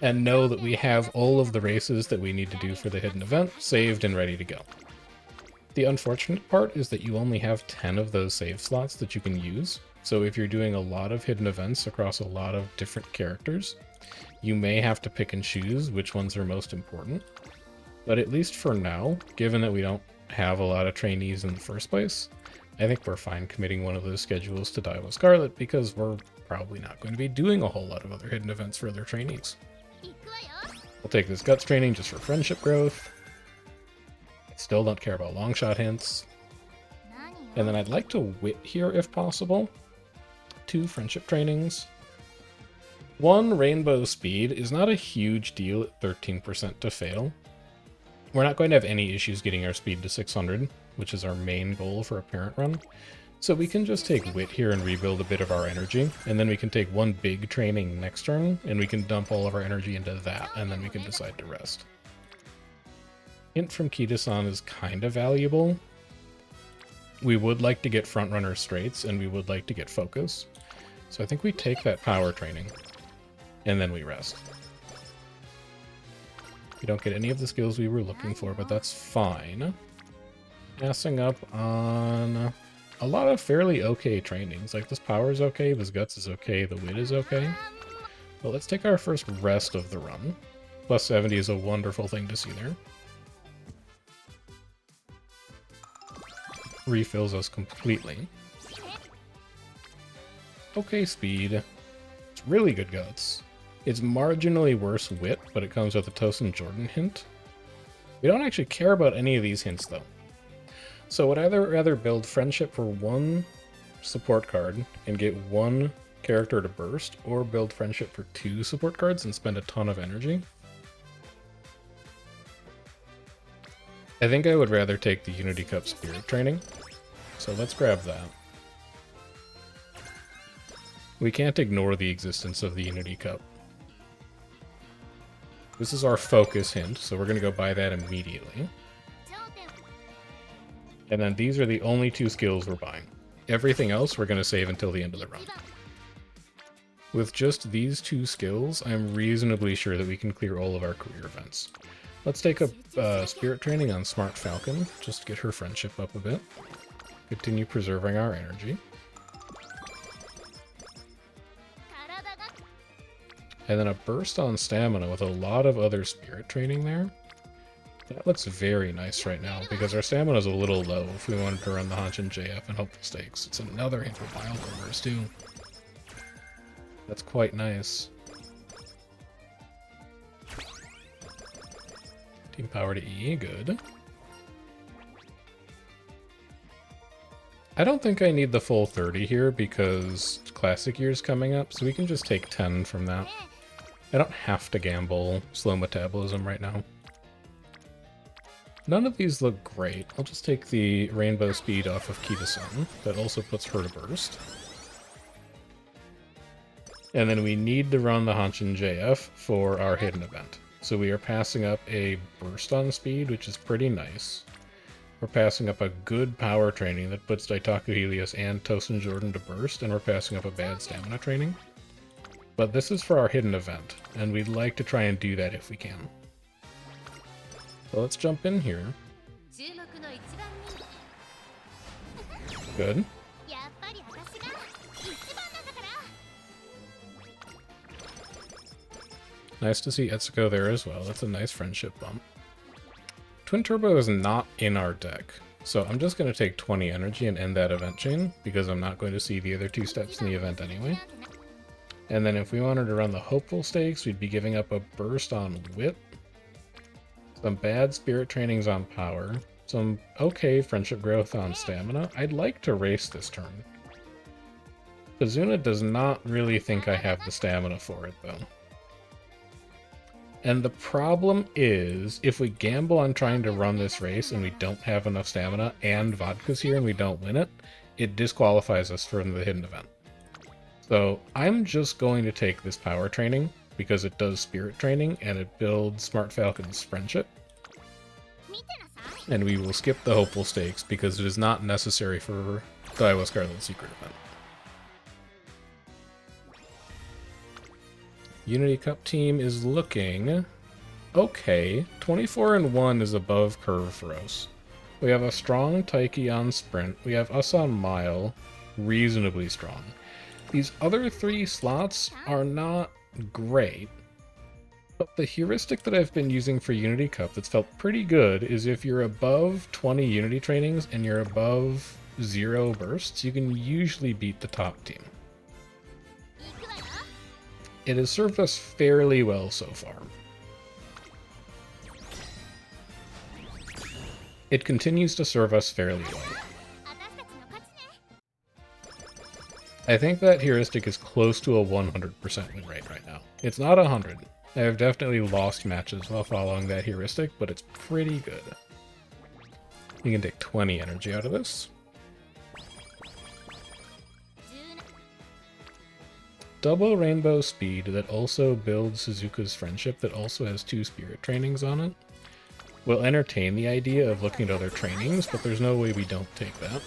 and know that we have all of the races that we need to do for the hidden event saved and ready to go. The unfortunate part is that you only have 10 of those save slots that you can use, so if you're doing a lot of hidden events across a lot of different characters, you may have to pick and choose which ones are most important. But at least for now, given that we don't have a lot of trainees in the first place, I think we're fine committing one of those schedules to Daiwa Scarlet because we're probably not going to be doing a whole lot of other hidden events for other trainees. We'll take this Guts training just for friendship growth. I still don't care about long shot hints. And then I'd like to wit here if possible. 2 friendship trainings. 1 rainbow speed is not a huge deal at 13% to fail. We're not going to have any issues getting our speed to 600, which is our main goal for a parent run. So we can just take wit here and rebuild a bit of our energy, and then we can take 1 big training next turn, and we can dump all of our energy into that, and then we can decide to rest. Hint from Kita-san is kind of valuable. We would like to get frontrunner straights, and we would like to get focus. So I think we take that power training, and then we rest. We don't get any of the skills we were looking for, but that's fine. Passing up on a lot of fairly okay trainings. Like, this power is okay, this guts is okay, the wit is okay. But let's take our first rest of the run. Plus 70 is a wonderful thing to see there. Refills us completely. Okay speed. It's really good guts. It's marginally worse wit, but it comes with a Tosin Jordan hint. We don't actually care about any of these hints though. So would I rather build friendship for 1 support card and get 1 character to burst, or build friendship for 2 support cards and spend a ton of energy? I think I would rather take the Unity Cup Spirit training, so let's grab that. We can't ignore the existence of the Unity Cup. This is our focus hint, so we're going to go buy that immediately. And then these are the only 2 skills we're buying. Everything else we're going to save until the end of the run. With just these 2 skills, I'm reasonably sure that we can clear all of our career events. Let's take a spirit training on Smart Falcon, just to get her friendship up a bit. Continue preserving our energy. And then a burst on stamina with a lot of other spirit training there. That looks very nice right now, because our stamina is a little low if we wanted to run the Hanshin JF and Hopeful Stakes. It's another hint for Wild Rumors too. That's quite nice. Team power to E, good. I don't think I need the full 30 here because Classic Year's coming up, so we can just take 10 from that. I don't have to gamble slow metabolism right now. None of these look great. I'll just take the rainbow speed off of Kita-san. That also puts her to burst. And then we need to run the Hanshin JF for our hidden event. So we are passing up a burst on speed, which is pretty nice. We're passing up a good power training that puts Daitaku Helios and Tosin Jordan to burst, and we're passing up a bad stamina training. But this is for our hidden event, and we'd like to try and do that if we can. So let's jump in here. Good. Nice to see Etsuko there as well. That's a nice friendship bump. Twin Turbo is not in our deck, so I'm just going to take 20 energy and end that event chain, because I'm not going to see the other two steps in the event anyway. And then if we wanted to run the Hopeful Stakes, we'd be giving up a burst on Wit, some bad Spirit Trainings on Power, some okay Friendship Growth on Stamina. I'd like to race this turn. Kazuna does not really think I have the stamina for it, though. And the problem is, if we gamble on trying to run this race and we don't have enough stamina and Vodka's here and we don't win it, it disqualifies us from the hidden event. So I'm just going to take this power training because it does spirit training and it builds Smart Falcon's friendship. And we will skip the Hopeful Stakes because it is not necessary for Daiwa Scarlet secret event. Unity Cup team is looking okay. 24-1 is above curve for us. We have a strong Taiki on sprint. We have us on mile, reasonably strong. These other three slots are not great, but the heuristic that I've been using for Unity Cup that's felt pretty good is if you're above 20 Unity trainings and you're above 0 bursts, you can usually beat the top team. It has served us fairly well so far. It continues to serve us fairly well. I think that heuristic is close to a 100% win rate right now. It's not 100. I have definitely lost matches while following that heuristic, but it's pretty good. You can take 20 energy out of this. Double Rainbow Speed that also builds Suzuka's friendship that also has 2 spirit trainings on it. We'll entertain the idea of looking at other trainings, but there's no way we don't take that.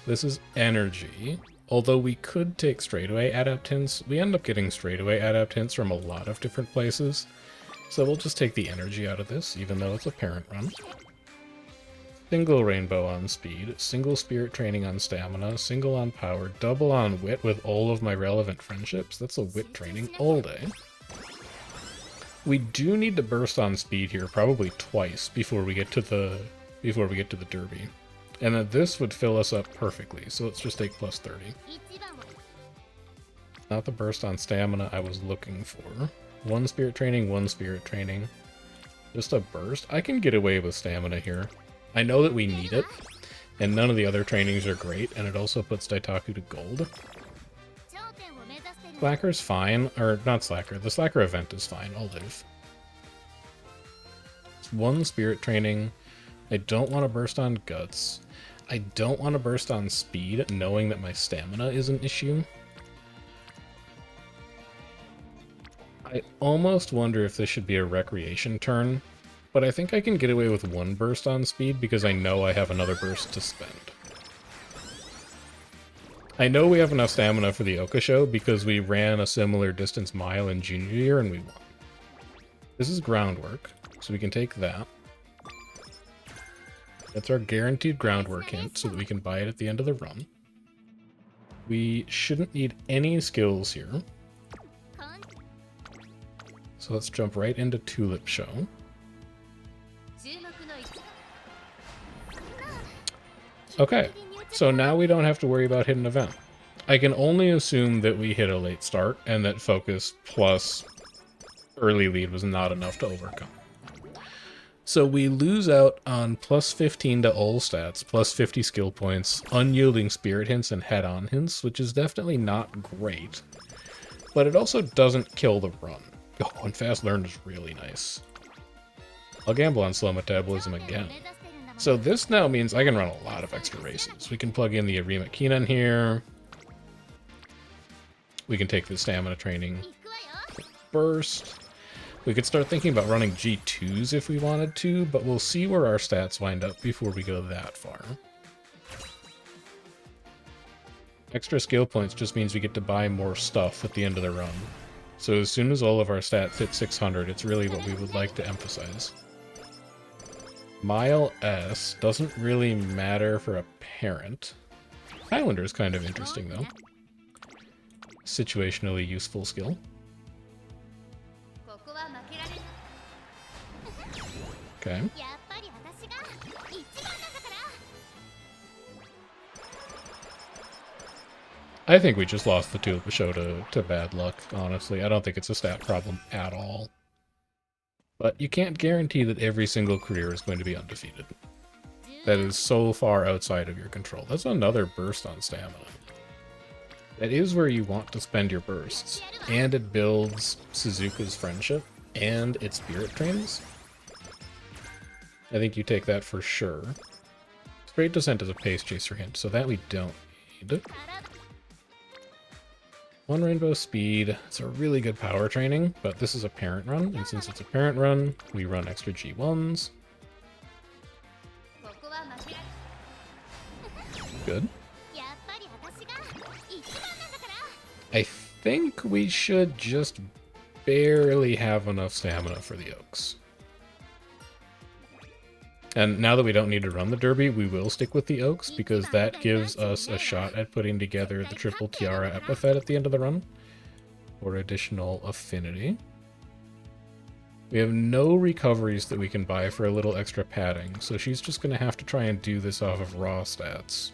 This is energy. Although we could take straightaway adapt hints, we end up getting straightaway adapt hints from a lot of different places. So we'll just take the energy out of this, even though it's a parent run. Single rainbow on speed, single spirit training on stamina, single on power, double on wit with all of my relevant friendships. That's a wit training all day. We do need to burst on speed here, probably twice before we get to the derby. And then this would fill us up perfectly, so let's just take plus 30. Not the burst on stamina I was looking for. 1 spirit training, 1 spirit training. Just a burst. I can get away with stamina here. I know that we need it, and none of the other trainings are great, and it also puts Daitaku to gold. Slacker's fine, or not Slacker, the Slacker event is fine, I'll live. It's 1 spirit training. I don't want to burst on guts. I don't want to burst on speed, knowing that my stamina is an issue. I almost wonder if this should be a recreation turn, but I think I can get away with 1 burst on speed because I know I have another burst to spend. I know we have enough stamina for the Oka show because we ran a similar distance mile in junior year and we won. This is groundwork, so we can take that. That's our guaranteed groundwork hint so that we can buy it at the end of the run. We shouldn't need any skills here. So let's jump right into Tulip Show. Okay, so now we don't have to worry about hidden event. I can only assume that we hit a late start and that focus plus early lead was not enough to overcome. So we lose out on plus 15 to all stats, plus 50 skill points, unyielding spirit hints, and head-on hints, which is definitely not great. But it also doesn't kill the run. Oh, and fast learn is really nice. I'll gamble on slow metabolism again. So this now means I can run a lot of extra races. We can plug in the Arima Keenan here. We can take the stamina training first. We could start thinking about running G2s if we wanted to, but we'll see where our stats wind up before we go that far. Extra skill points just means we get to buy more stuff at the end of the run. So as soon as all of our stats hit 600, it's really what we would like to emphasize. Mile S doesn't really matter for a parent. Highlander is kind of interesting, though. Situationally useful skill. Okay. I think we just lost the Tulip Show to bad luck, honestly. I don't think it's a stat problem at all. But you can't guarantee that every single career is going to be undefeated. That is so far outside of your control. That's another burst on stamina. That is where you want to spend your bursts. And it builds Suzuka's friendship, and its spirit trains. I think you take that for sure. Straight Descent is a pace chaser hint, so that we don't need. One Rainbow Speed. It's a really good power training, but this is a parent run, and since it's a parent run, we run extra G1s. Good. I think we should just barely have enough stamina for the Oaks. And now that we don't need to run the Derby, we will stick with the Oaks, because that gives us a shot at putting together the triple Tiara epithet at the end of the run, for additional affinity. We have no recoveries that we can buy for a little extra padding, so she's just going to have to try and do this off of raw stats.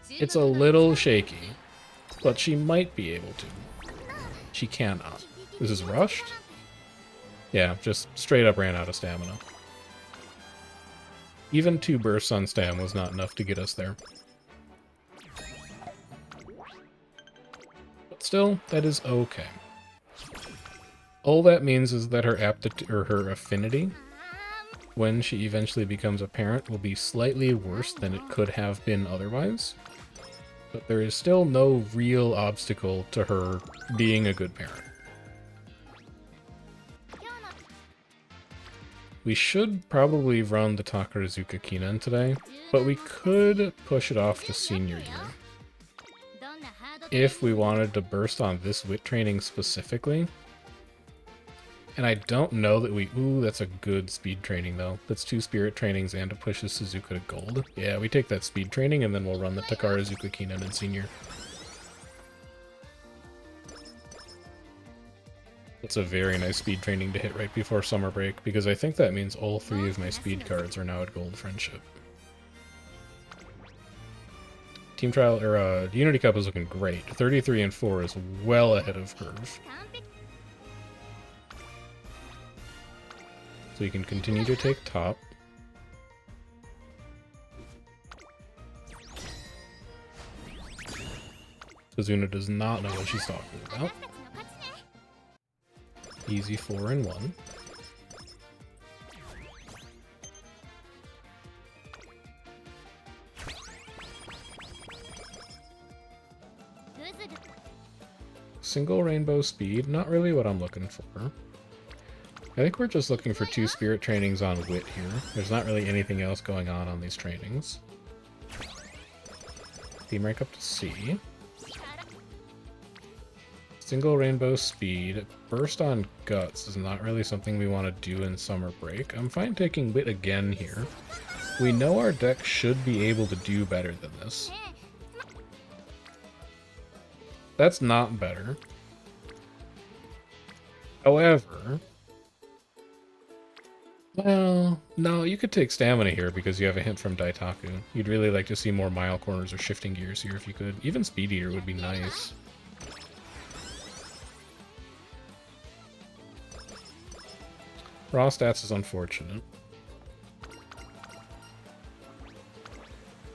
It's a little shaky, but she might be able to. She cannot. This is rushed? Yeah, just straight up ran out of stamina. Even 2 bursts on stam was not enough to get us there. But still, that is okay. All that means is that her aptitude, or her affinity, when she eventually becomes a parent, will be slightly worse than it could have been otherwise. But there is still no real obstacle to her being a good parent. We should probably run the Takarazuka Kinan today, but we could push it off to senior year. If we wanted to burst on this wit training specifically. And I don't know that we... Ooh, that's a good speed training, though. That's 2 spirit trainings and it pushes Suzuka to gold. Yeah, we take that speed training and then we'll run the Takarazuka Kinan in senior. It's a very nice speed training to hit right before summer break, because I think that means all 3 of my speed cards are now at gold friendship. Team Trial, or Unity Cup is looking great. 33 and 4 is well ahead of curve. So you can continue to take top. Kazuna does not know what she's talking about. Easy 4 and 1. Single rainbow speed, not really what I'm looking for. I think we're just looking for 2 spirit trainings on wit here. There's not really anything else going on these trainings. Team rank up to C. Single rainbow speed. Burst on guts is not really something we want to do in summer break. I'm fine taking wit again here. We know our deck should be able to do better than this. That's not better. However... Well, no, you could take stamina here because you have a hint from Daitaku. You'd really like to see more mile corners or shifting gears here if you could. Even Speed Eater would be nice. Raw stats is unfortunate.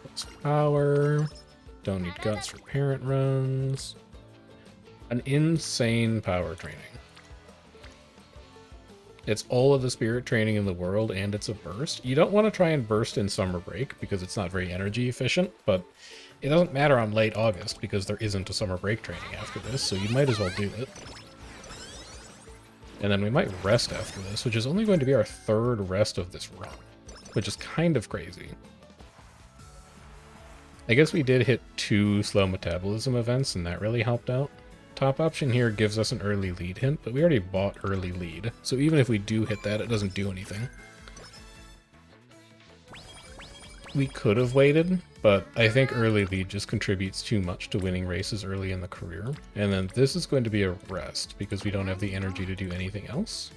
Plus power. Don't need guts for parent runs. An insane power training. It's all of the spirit training in the world, and it's a burst. You don't want to try and burst in summer break because it's not very energy efficient, but it doesn't matter on late August because there isn't a summer break training after this, so you might as well do it. And then we might rest after this, which is only going to be our third rest of this run, which is kind of crazy. I guess we did hit 2 slow metabolism events, and that really helped out. Top option here gives us an early lead hint, but we already bought early lead, so even if we do hit that, it doesn't do anything. We could have waited, but I think early lead just contributes too much to winning races early in the career. And then this is going to be a rest, because we don't have the energy to do anything else.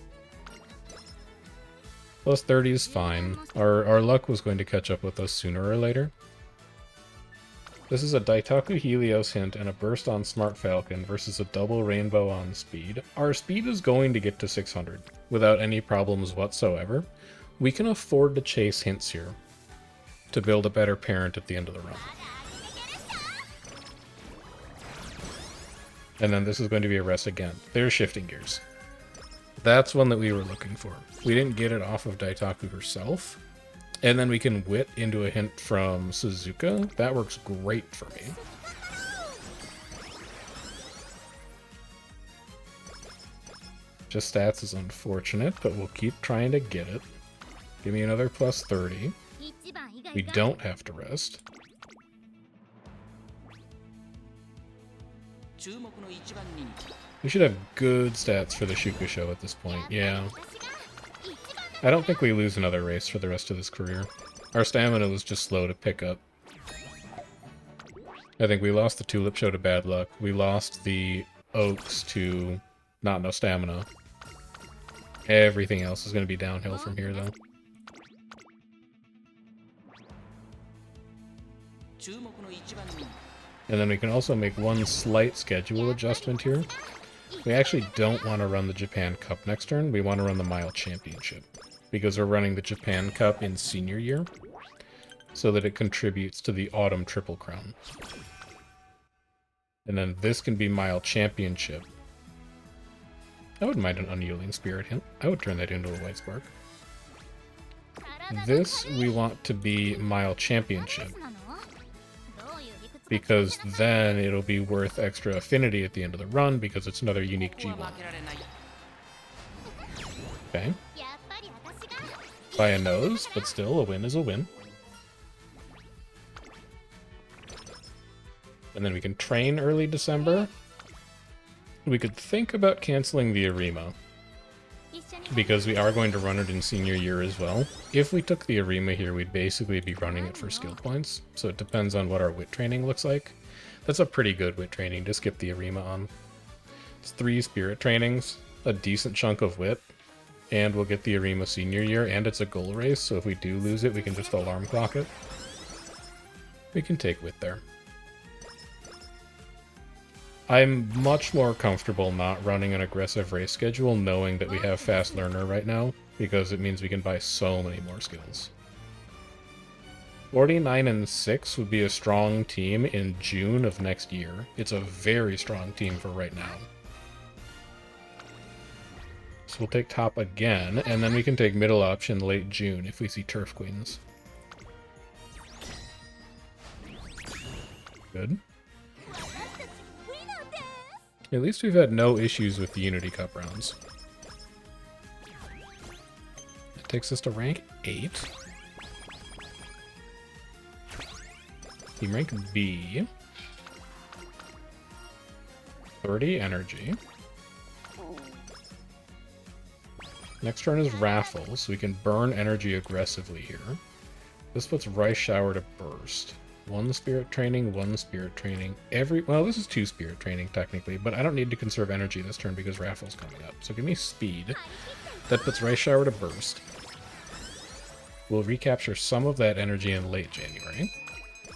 Plus 30 is fine. Our luck was going to catch up with us sooner or later. This is a Daitaku Helios hint and a burst on Smart Falcon versus a double rainbow on speed. Our speed is going to get to 600 without any problems whatsoever. We can afford to chase hints here to build a better parent at the end of the run. And then this is going to be a rest again. There's shifting gears. That's one that we were looking for. We didn't get it off of Daitaku herself. And then we can wit into a hint from Suzuka. That works great for me. Just stats is unfortunate, but we'll keep trying to get it. Give me another plus 30. We don't have to rest. We should have good stats for the Shukusho at this point, yeah. I don't think we lose another race for the rest of this career. Our stamina was just slow to pick up. I think we lost the Tulip Show to bad luck. We lost the Oaks to not enough stamina. Everything else is going to be downhill from here, though. And then we can also make one slight schedule adjustment here. We actually don't want to run the Japan Cup next turn. We want to run the Mile Championship, because we're running the Japan Cup in senior year, so that it contributes to the Autumn Triple Crown. And then this can be Mile Championship. I wouldn't mind an Unyielding Spirit hint. I would turn that into a White Spark. This we want to be Mile Championship, because then it'll be worth extra affinity at the end of the run, because it's another unique G1. Okay. By a nose, but still, a win is a win. And then we can train early December. We could think about canceling the Arima, because we are going to run it in senior year as well. If we took the Arima here, we'd basically be running it for skill points, so it depends on what our wit training looks like. That's a pretty good wit training to skip the Arima on. It's 3 spirit trainings, a decent chunk of wit, and we'll get the Arima senior year, and it's a goal race, so if we do lose it, we can just alarm clock it. We can take wit there. I'm much more comfortable not running an aggressive race schedule, knowing that we have Fast Learner right now, because it means we can buy so many more skills. 49 and 6 would be a strong team in June of next year. It's a very strong team for right now. So we'll take top again, and then we can take middle option late June if we see Turf Queens. Good. At least we've had no issues with the Unity Cup rounds. It takes us to rank 8. Team rank B. 30 energy. Next turn is Raffle, so we can burn energy aggressively here. This puts Rice Shower to burst. 1 spirit training, 1 spirit training. Well, this is 2 spirit training technically, but I don't need to conserve energy this turn because Raffle's coming up. So give me speed. That puts Rice Shower to burst. We'll recapture some of that energy in late January.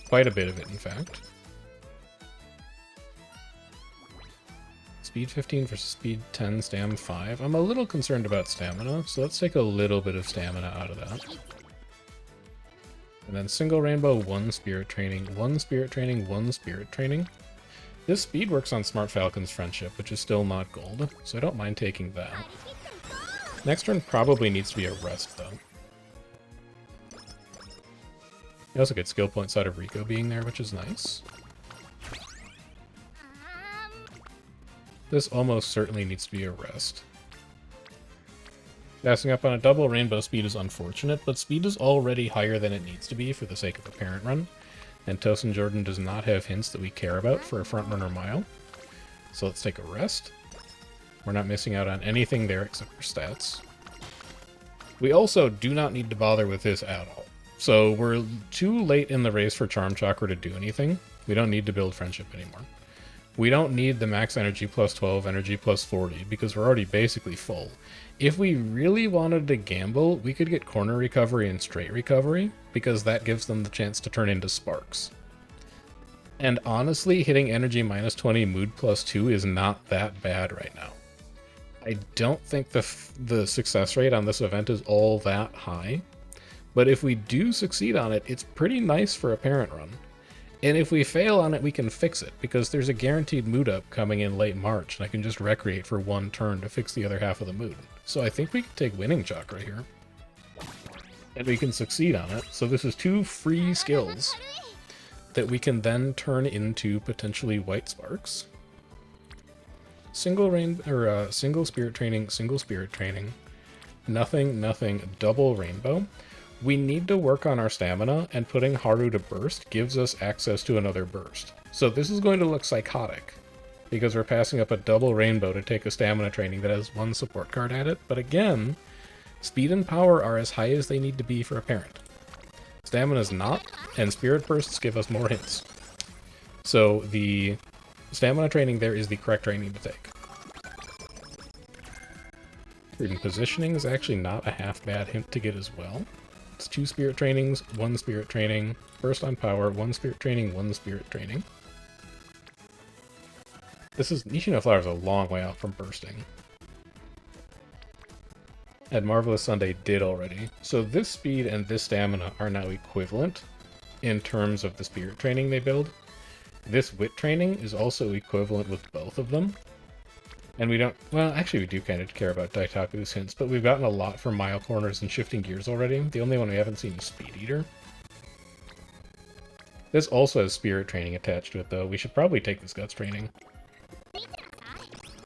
Quite a bit of it, in fact. Speed 15 versus speed 10, stam 5. I'm a little concerned about stamina, so let's take a little bit of stamina out of that. And then single rainbow, 1 spirit training, 1 spirit training, 1 spirit training. This speed works on Smart Falcon's friendship, which is still not gold, so I don't mind taking that. Next turn probably needs to be a rest, though. You also get skill points out of Rico being there, which is nice. This almost certainly needs to be a rest. Passing up on a double rainbow speed is unfortunate, but speed is already higher than it needs to be for the sake of a parent run. And Tosin Jordan does not have hints that we care about for a frontrunner mile. So let's take a rest. We're not missing out on anything there except for stats. We also do not need to bother with this at all. So we're too late in the race for Charm Chakra to do anything. We don't need to build friendship anymore. We don't need the max energy plus 12, energy plus 40, because we're already basically full. If we really wanted to gamble, we could get corner recovery and straight recovery, because that gives them the chance to turn into sparks. And honestly, hitting energy minus 20, mood plus 2 is not that bad right now. I don't think the success rate on this event is all that high, but if we do succeed on it, it's pretty nice for a parent run. And if we fail on it, we can fix it, because there's a guaranteed mood up coming in late March, and I can just recreate for one turn to fix the other half of the mood. So I think we can take Winning Chakra here. And we can succeed on it. So this is 2 free skills that we can then turn into potentially white sparks. Single spirit training, nothing, double rainbow. We need to work on our stamina, and putting Haru to burst gives us access to another burst. So this is going to look psychotic, because we're passing up a double rainbow to take a stamina training that has 1 support card at it, but again, speed and power are as high as they need to be for a parent. Stamina's not, and spirit bursts give us more hints. So the stamina training there is the correct training to take. Prudent positioning is actually not a half bad hint to get as well. It's 2 spirit trainings, 1 spirit training, burst on power, 1 spirit training, 1 spirit training. This is Nishino Flower's a long way out from bursting. And Marvelous Sunday did already. So this speed and this stamina are now equivalent in terms of the spirit training they build. This wit training is also equivalent with both of them. And we don't, well, actually we do kind of care about Daitaku's hints, but we've gotten a lot from mile corners and shifting gears already. The only one we haven't seen is Speed Eater. This also has spirit training attached to it, though. We should probably take this guts training.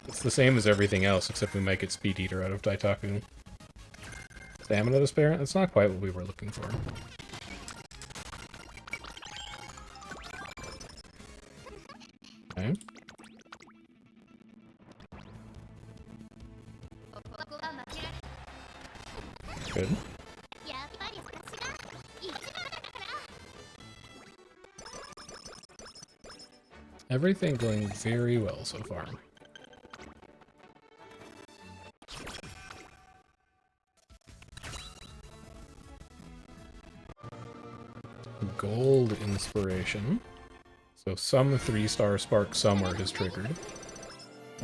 It's the same as everything else, except we might get Speed Eater out of Daitaku. Stamina to spare? That's not quite what we were looking for. Okay. Good. Everything going very well so far. Gold inspiration. So some 3-star spark somewhere is triggered.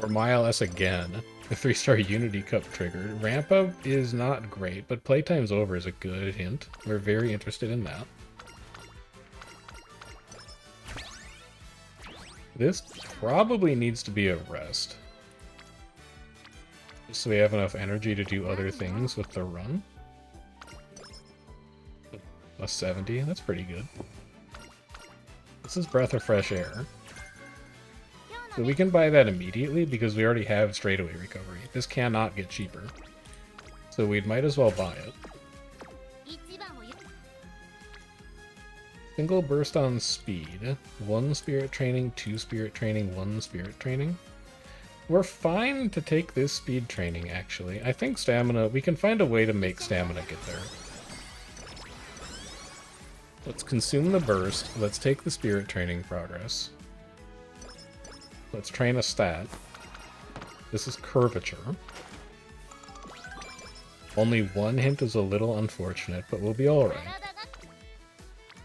Or Mile S again. The 3-star Unity Cup triggered. Ramp up is not great, but playtime's over is a good hint. We're very interested in that. This probably needs to be a rest. Just so we have enough energy to do other things with the run. A 70, that's pretty good. This is Breath of Fresh Air. So we can buy that immediately because we already have straightaway recovery. This cannot get cheaper. So we might as well buy it. Single burst on speed. 1 spirit training, 2 spirit training, 1 spirit training. We're fine to take this speed training, actually. I think stamina, we can find a way to make stamina get there. Let's consume the burst. Let's take the spirit training progress. Let's train a stat. This is curvature. Only 1 hint is a little unfortunate, but we'll be alright.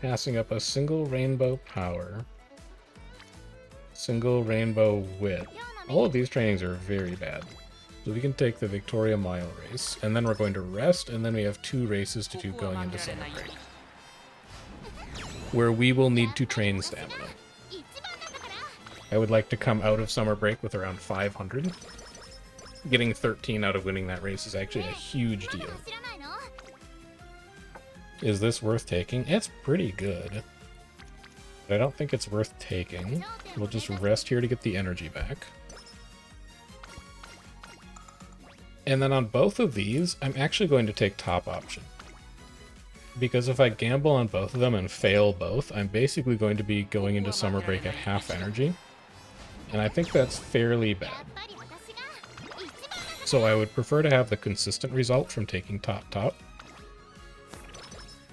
Passing up a single rainbow power. Single rainbow wit. All of these trainings are very bad. So we can take the Victoria Mile race, and then we're going to rest, and then we have 2 races to do going into summer break, where we will need to train stamina. I would like to come out of summer break with around 500. Getting 13 out of winning that race is actually a huge deal. Is this worth taking? It's pretty good. But I don't think it's worth taking. We'll just rest here to get the energy back. And then on both of these, I'm actually going to take top option. Because if I gamble on both of them and fail both, I'm basically going to be going into summer break at half energy. And I think that's fairly bad. So I would prefer to have the consistent result from taking top.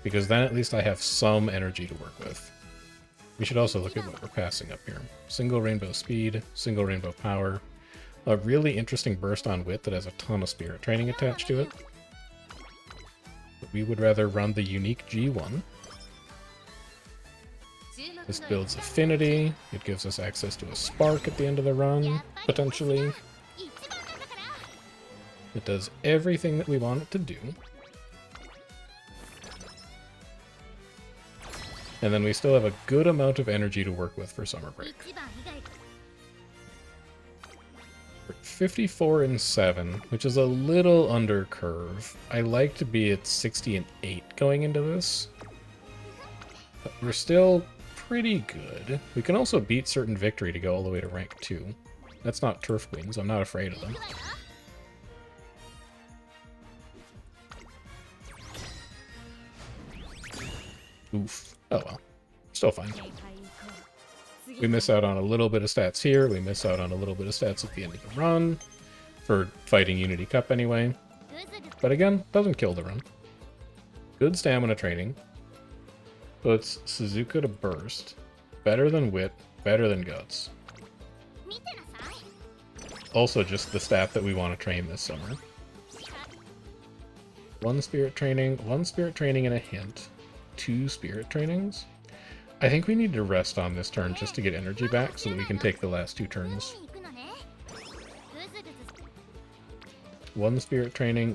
Because then at least I have some energy to work with. We should also look at what we're passing up here. Single rainbow speed, single rainbow power. A really interesting burst on wit that has a ton of spirit training attached to it. But we would rather run the unique G1. This builds affinity. It gives us access to a spark at the end of the run, potentially. It does everything that we want it to do. And then we still have a good amount of energy to work with for summer break. We're 54 and 7, which is a little under curve. I like to be at 60 and 8 going into this. But we're still pretty good. We can also beat certain victory to go all the way to rank 2. That's not turf queens, I'm not afraid of them. Oof. Oh well. Still fine. We miss out on a little bit of stats here. We miss out on a little bit of stats at the end of the run. For fighting Unity Cup anyway. But again, doesn't kill the run. Good stamina training. Puts Suzuka to burst. Better than wit. Better than guts. Also just the stat that we want to train this summer. One spirit training and a hint. 2 spirit trainings. I think we need to rest on this turn just to get energy back so that we can take the last 2 turns. 1 spirit training,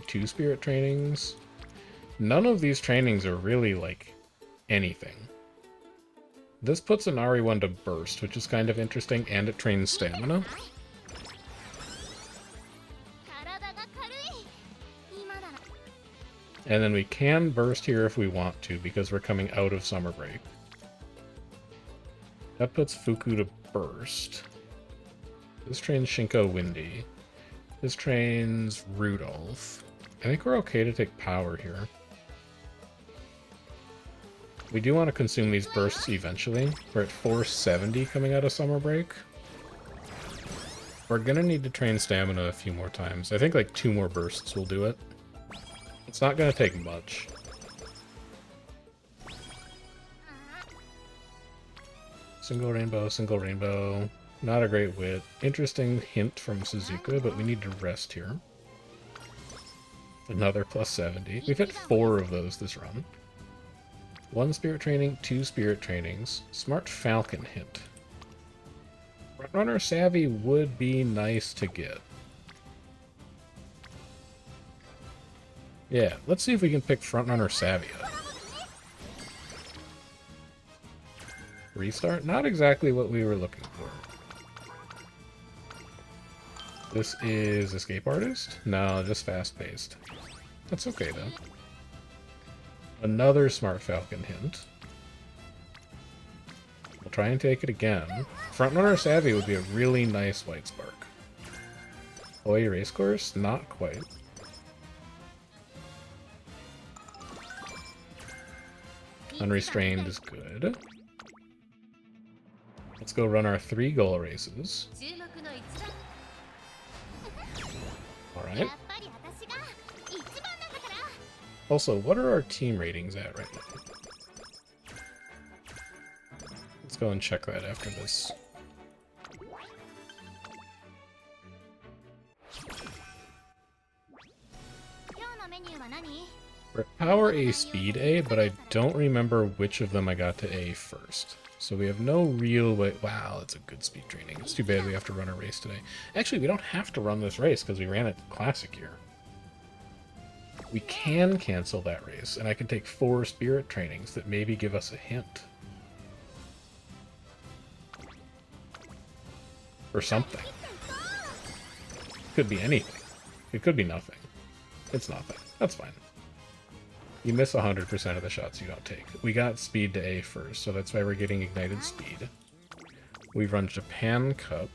2 spirit trainings. None of these trainings are really like anything. This puts an RE1 to burst, which is kind of interesting, and it trains stamina. And then we can burst here if we want to, because we're coming out of summer break. That puts Fuku to burst. This trains Shinko Windy. This trains Rudolph. I think we're okay to take power here. We do want to consume these bursts eventually. We're at 470 coming out of summer break. We're gonna need to train stamina a few more times. I think like 2 more bursts will do it. It's not going to take much. Single rainbow. Not a great wit. Interesting hint from Suzuka, but we need to rest here. Another plus 70. We've hit 4 of those this run. 1 spirit training, 2 spirit trainings. Smart Falcon hint. Runner Savvy would be nice to get. Yeah, let's see if we can pick Frontrunner Savvy up. Restart? Not exactly what we were looking for. This is Escape Artist? No, just fast-paced. That's okay, though. Another Smart Falcon hint. We'll try and take it again. Frontrunner Savvy would be a really nice White Spark. Oi Racecourse? Not quite. Unrestrained is good. Let's go run our 3 goal races. Alright. Also, what are our team ratings at right now? Let's go and check that after this. We're at Power A, Speed A, but I don't remember which of them I got to A first. So we have no real way... Wow, that's a good speed training. It's too bad we have to run a race today. Actually, we don't have to run this race because we ran it Classic year. We can cancel that race, and I can take 4 spirit trainings that maybe give us a hint. Or something. could be anything. It could be nothing. It's nothing. That's fine. You miss 100% of the shots you don't take. We got speed to A first, so that's why we're getting ignited speed. We run Japan Cup.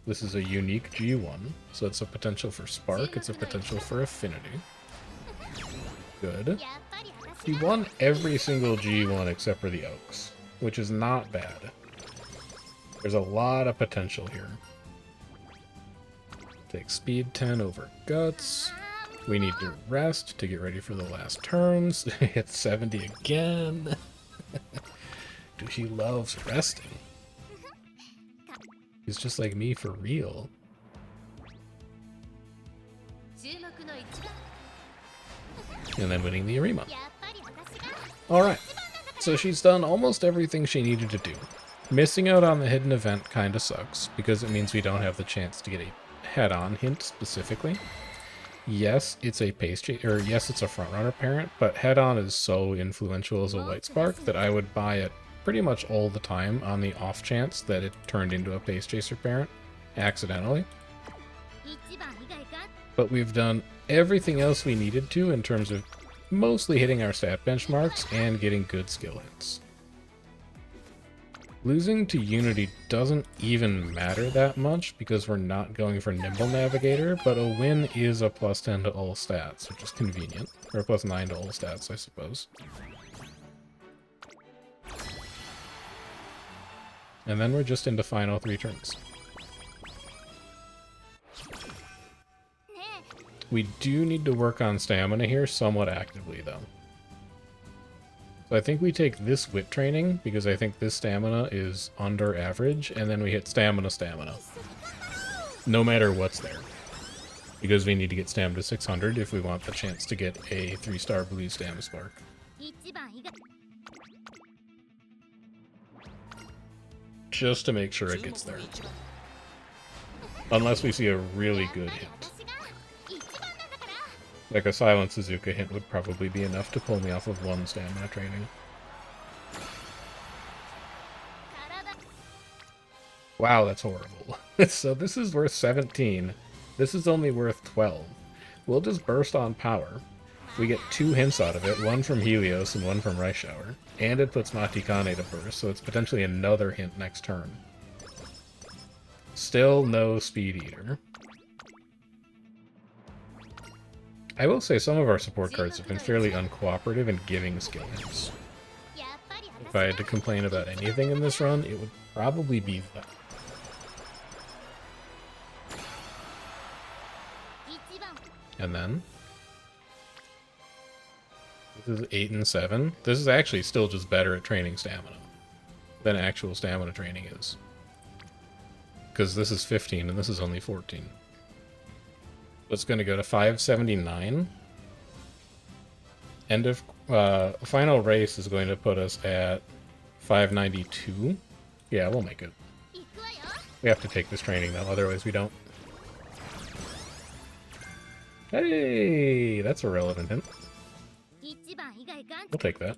This is a unique G1, so it's a potential for Spark, it's a potential for Affinity. Good. We won every single G1 except for the Oaks, which is not bad. There's a lot of potential here. Take speed 10 over guts. We need to rest to get ready for the last turns. Hit 70 again. Dude, she loves resting. He's just like me for real. And then winning the Arima. Alright, so she's done almost everything she needed to do. Missing out on the hidden event kinda sucks, because it means we don't have the chance to get a head-on hint specifically. Yes, it's a pace or yes, it's a frontrunner parent, but head-on is so influential as a white spark that I would buy it pretty much all the time on the off chance that it turned into a pace chaser parent accidentally. But we've done everything else we needed to in terms of mostly hitting our stat benchmarks and getting good skill hits. Losing to Unity doesn't even matter that much because we're not going for Nimble Navigator, but a win is a plus 10 to all stats, which is convenient. Or a plus 9 to all stats, I suppose. And then we're just into final 3 turns. We do need to work on stamina here somewhat actively, though. So I think we take this whip training, because I think this stamina is under average, and then we hit stamina. No matter what's there. Because we need to get stamina to 600 if we want the chance to get a 3-star blue stamina spark. Just to make sure it gets there. Unless we see a really good hint. Like a Silent Suzuka hint would probably be enough to pull me off of 1 stamina training. Wow, that's horrible. So this is worth 17. This is only worth 12. We'll just burst on power. We get 2 hints out of it, one from Helios and one from Rice Shower. And it puts Matikane to burst, so it's potentially another hint next turn. Still no Speed Eater. I will say some of our support cards have been fairly uncooperative in giving skill hints. If I had to complain about anything in this run, it would probably be that. And then this is 8 and 7. This is actually still just better at training stamina than actual stamina training is. Because this is 15 and this is only 14. It's going to go to 579. End of final race is going to put us at 592. Yeah, we'll make it. We have to take this training though, otherwise we don't. Hey, that's a relevant hint. We'll take that.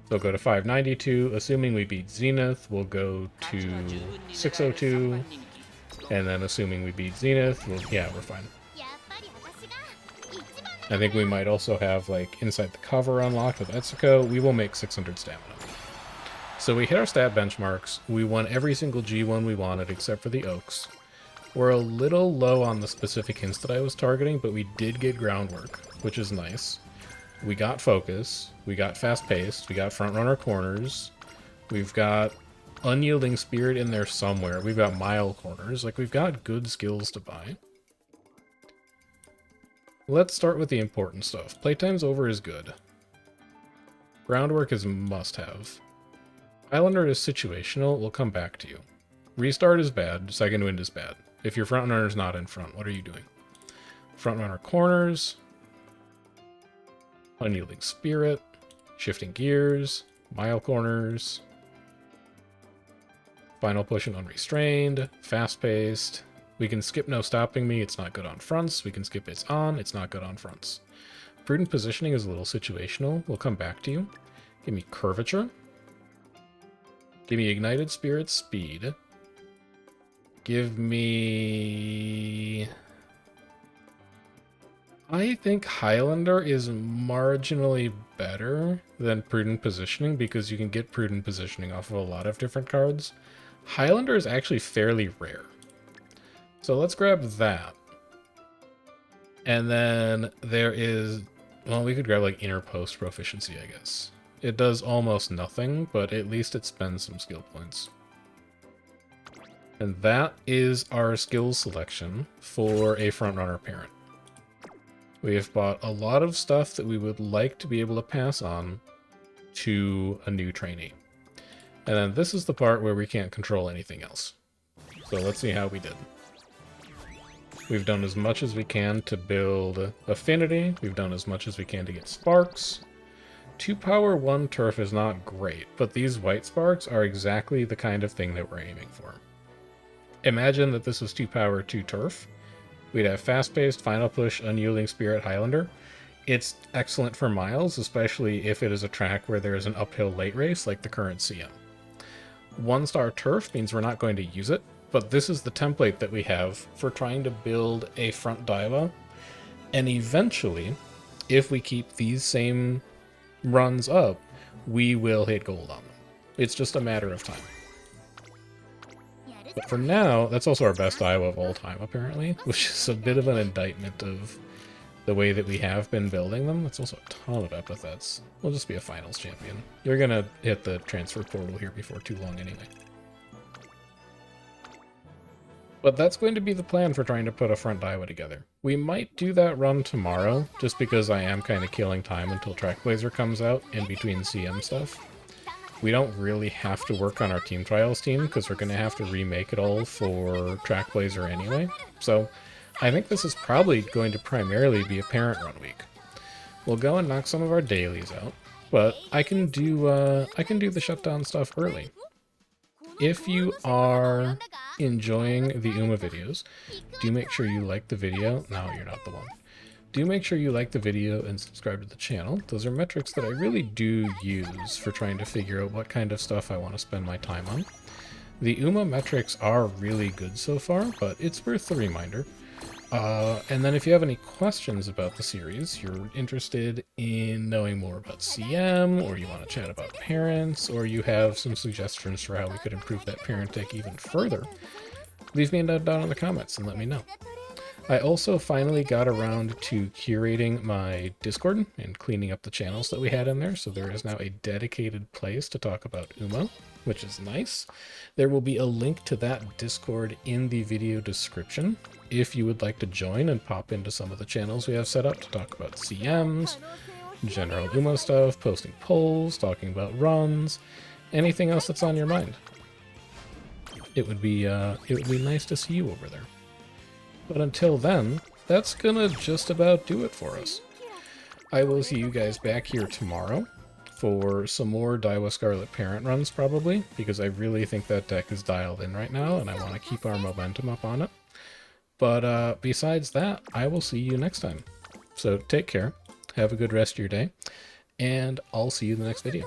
So we'll go to 592. Assuming we beat Zenith, we'll go to 602. And then assuming we beat Zenith, yeah, we're fine. I think we might also have, like, Inside the Cover unlocked with Etsuko. We will make 600 stamina. So we hit our stat benchmarks. We won every single G1 we wanted, except for the Oaks. We're a little low on the specific hints that I was targeting, but we did get groundwork, which is nice. We got focus. We got fast-paced. We got front-runner corners. We've got Unyielding Spirit in there somewhere. We've got mile corners. Like, we've got good skills to buy. Let's start with the important stuff. Playtime's over is good. Groundwork is must-have. Islander is situational. We'll come back to you. Restart is bad. Second wind is bad. If your frontrunner's not in front, what are you doing? Frontrunner corners. Unyielding Spirit. Shifting gears. Mile corners. Final push and unrestrained, fast-paced. We can skip no stopping me, it's not good on fronts. We can skip it's on, it's not good on fronts. Prudent positioning is a little situational. We'll come back to you. Give me curvature. Give me ignited spirit speed. Give me... I think Highlander is marginally better than Prudent Positioning because you can get Prudent Positioning off of a lot of different cards. Highlander is actually fairly rare. So let's grab that. And then there is... Well, we could grab like Inner Post Proficiency, I guess. It does almost nothing, but at least it spends some skill points. And that is our skills selection for a Frontrunner parent. We have bought a lot of stuff that we would like to be able to pass on to a new trainee. And then this is the part where we can't control anything else. So let's see how we did. We've done as much as we can to build Affinity. We've done as much as we can to get Sparks. 2 power 1 Turf is not great, but these white Sparks are exactly the kind of thing that we're aiming for. Imagine that this was 2 power 2 Turf. We'd have fast-paced, final push, unyielding spirit Highlander. It's excellent for miles, especially if it is a track where there is an uphill late race like the current CM. 1-star Turf means we're not going to use it, but this is the template that we have for trying to build a front Daiwa. And eventually, if we keep these same runs up, we will hit gold on them. It's just a matter of time. But for now, that's also our best Daiwa of all time, apparently, which is a bit of an indictment of the way that we have been building them. That's also a ton of epithets. We'll just be a finals champion. You're gonna hit the transfer portal here before too long anyway. But that's going to be the plan for trying to put a front Daiwa together. We might do that run tomorrow, just because I am kind of killing time until Trackblazer comes out in between CM stuff. We don't really have to work on our Team Trials team, because we're going to have to remake it all for Trackblazer anyway. So I think this is probably going to primarily be a parent run week. We'll go and knock some of our dailies out, but I can do the shutdown stuff early. If you are enjoying the Uma videos, do make sure you like the video. No, you're not the one. Do make sure you like the video and subscribe to the channel. Those are metrics that I really do use for trying to figure out what kind of stuff I want to spend my time on. The Uma metrics are really good so far, but it's worth a reminder. And then if you have any questions about the series, you're interested in knowing more about CM, or you want to chat about parents, or you have some suggestions for how we could improve that parent deck even further, leave me a note down in the comments and let me know. I also finally got around to curating my Discord and cleaning up the channels that we had in there, so there is now a dedicated place to talk about Uma, which is nice. There will be a link to that Discord in the video description if you would like to join and pop into some of the channels we have set up to talk about CMs, general Uma stuff, posting polls, talking about runs, anything else that's on your mind. It would be nice to see you over there. But until then, that's gonna just about do it for us. I will see you guys back here tomorrow for some more Daiwa Scarlet parent runs, probably, because I really think that deck is dialed in right now, and I want to keep our momentum up on it. But besides that, I will see you next time. So take care, have a good rest of your day, and I'll see you in the next video.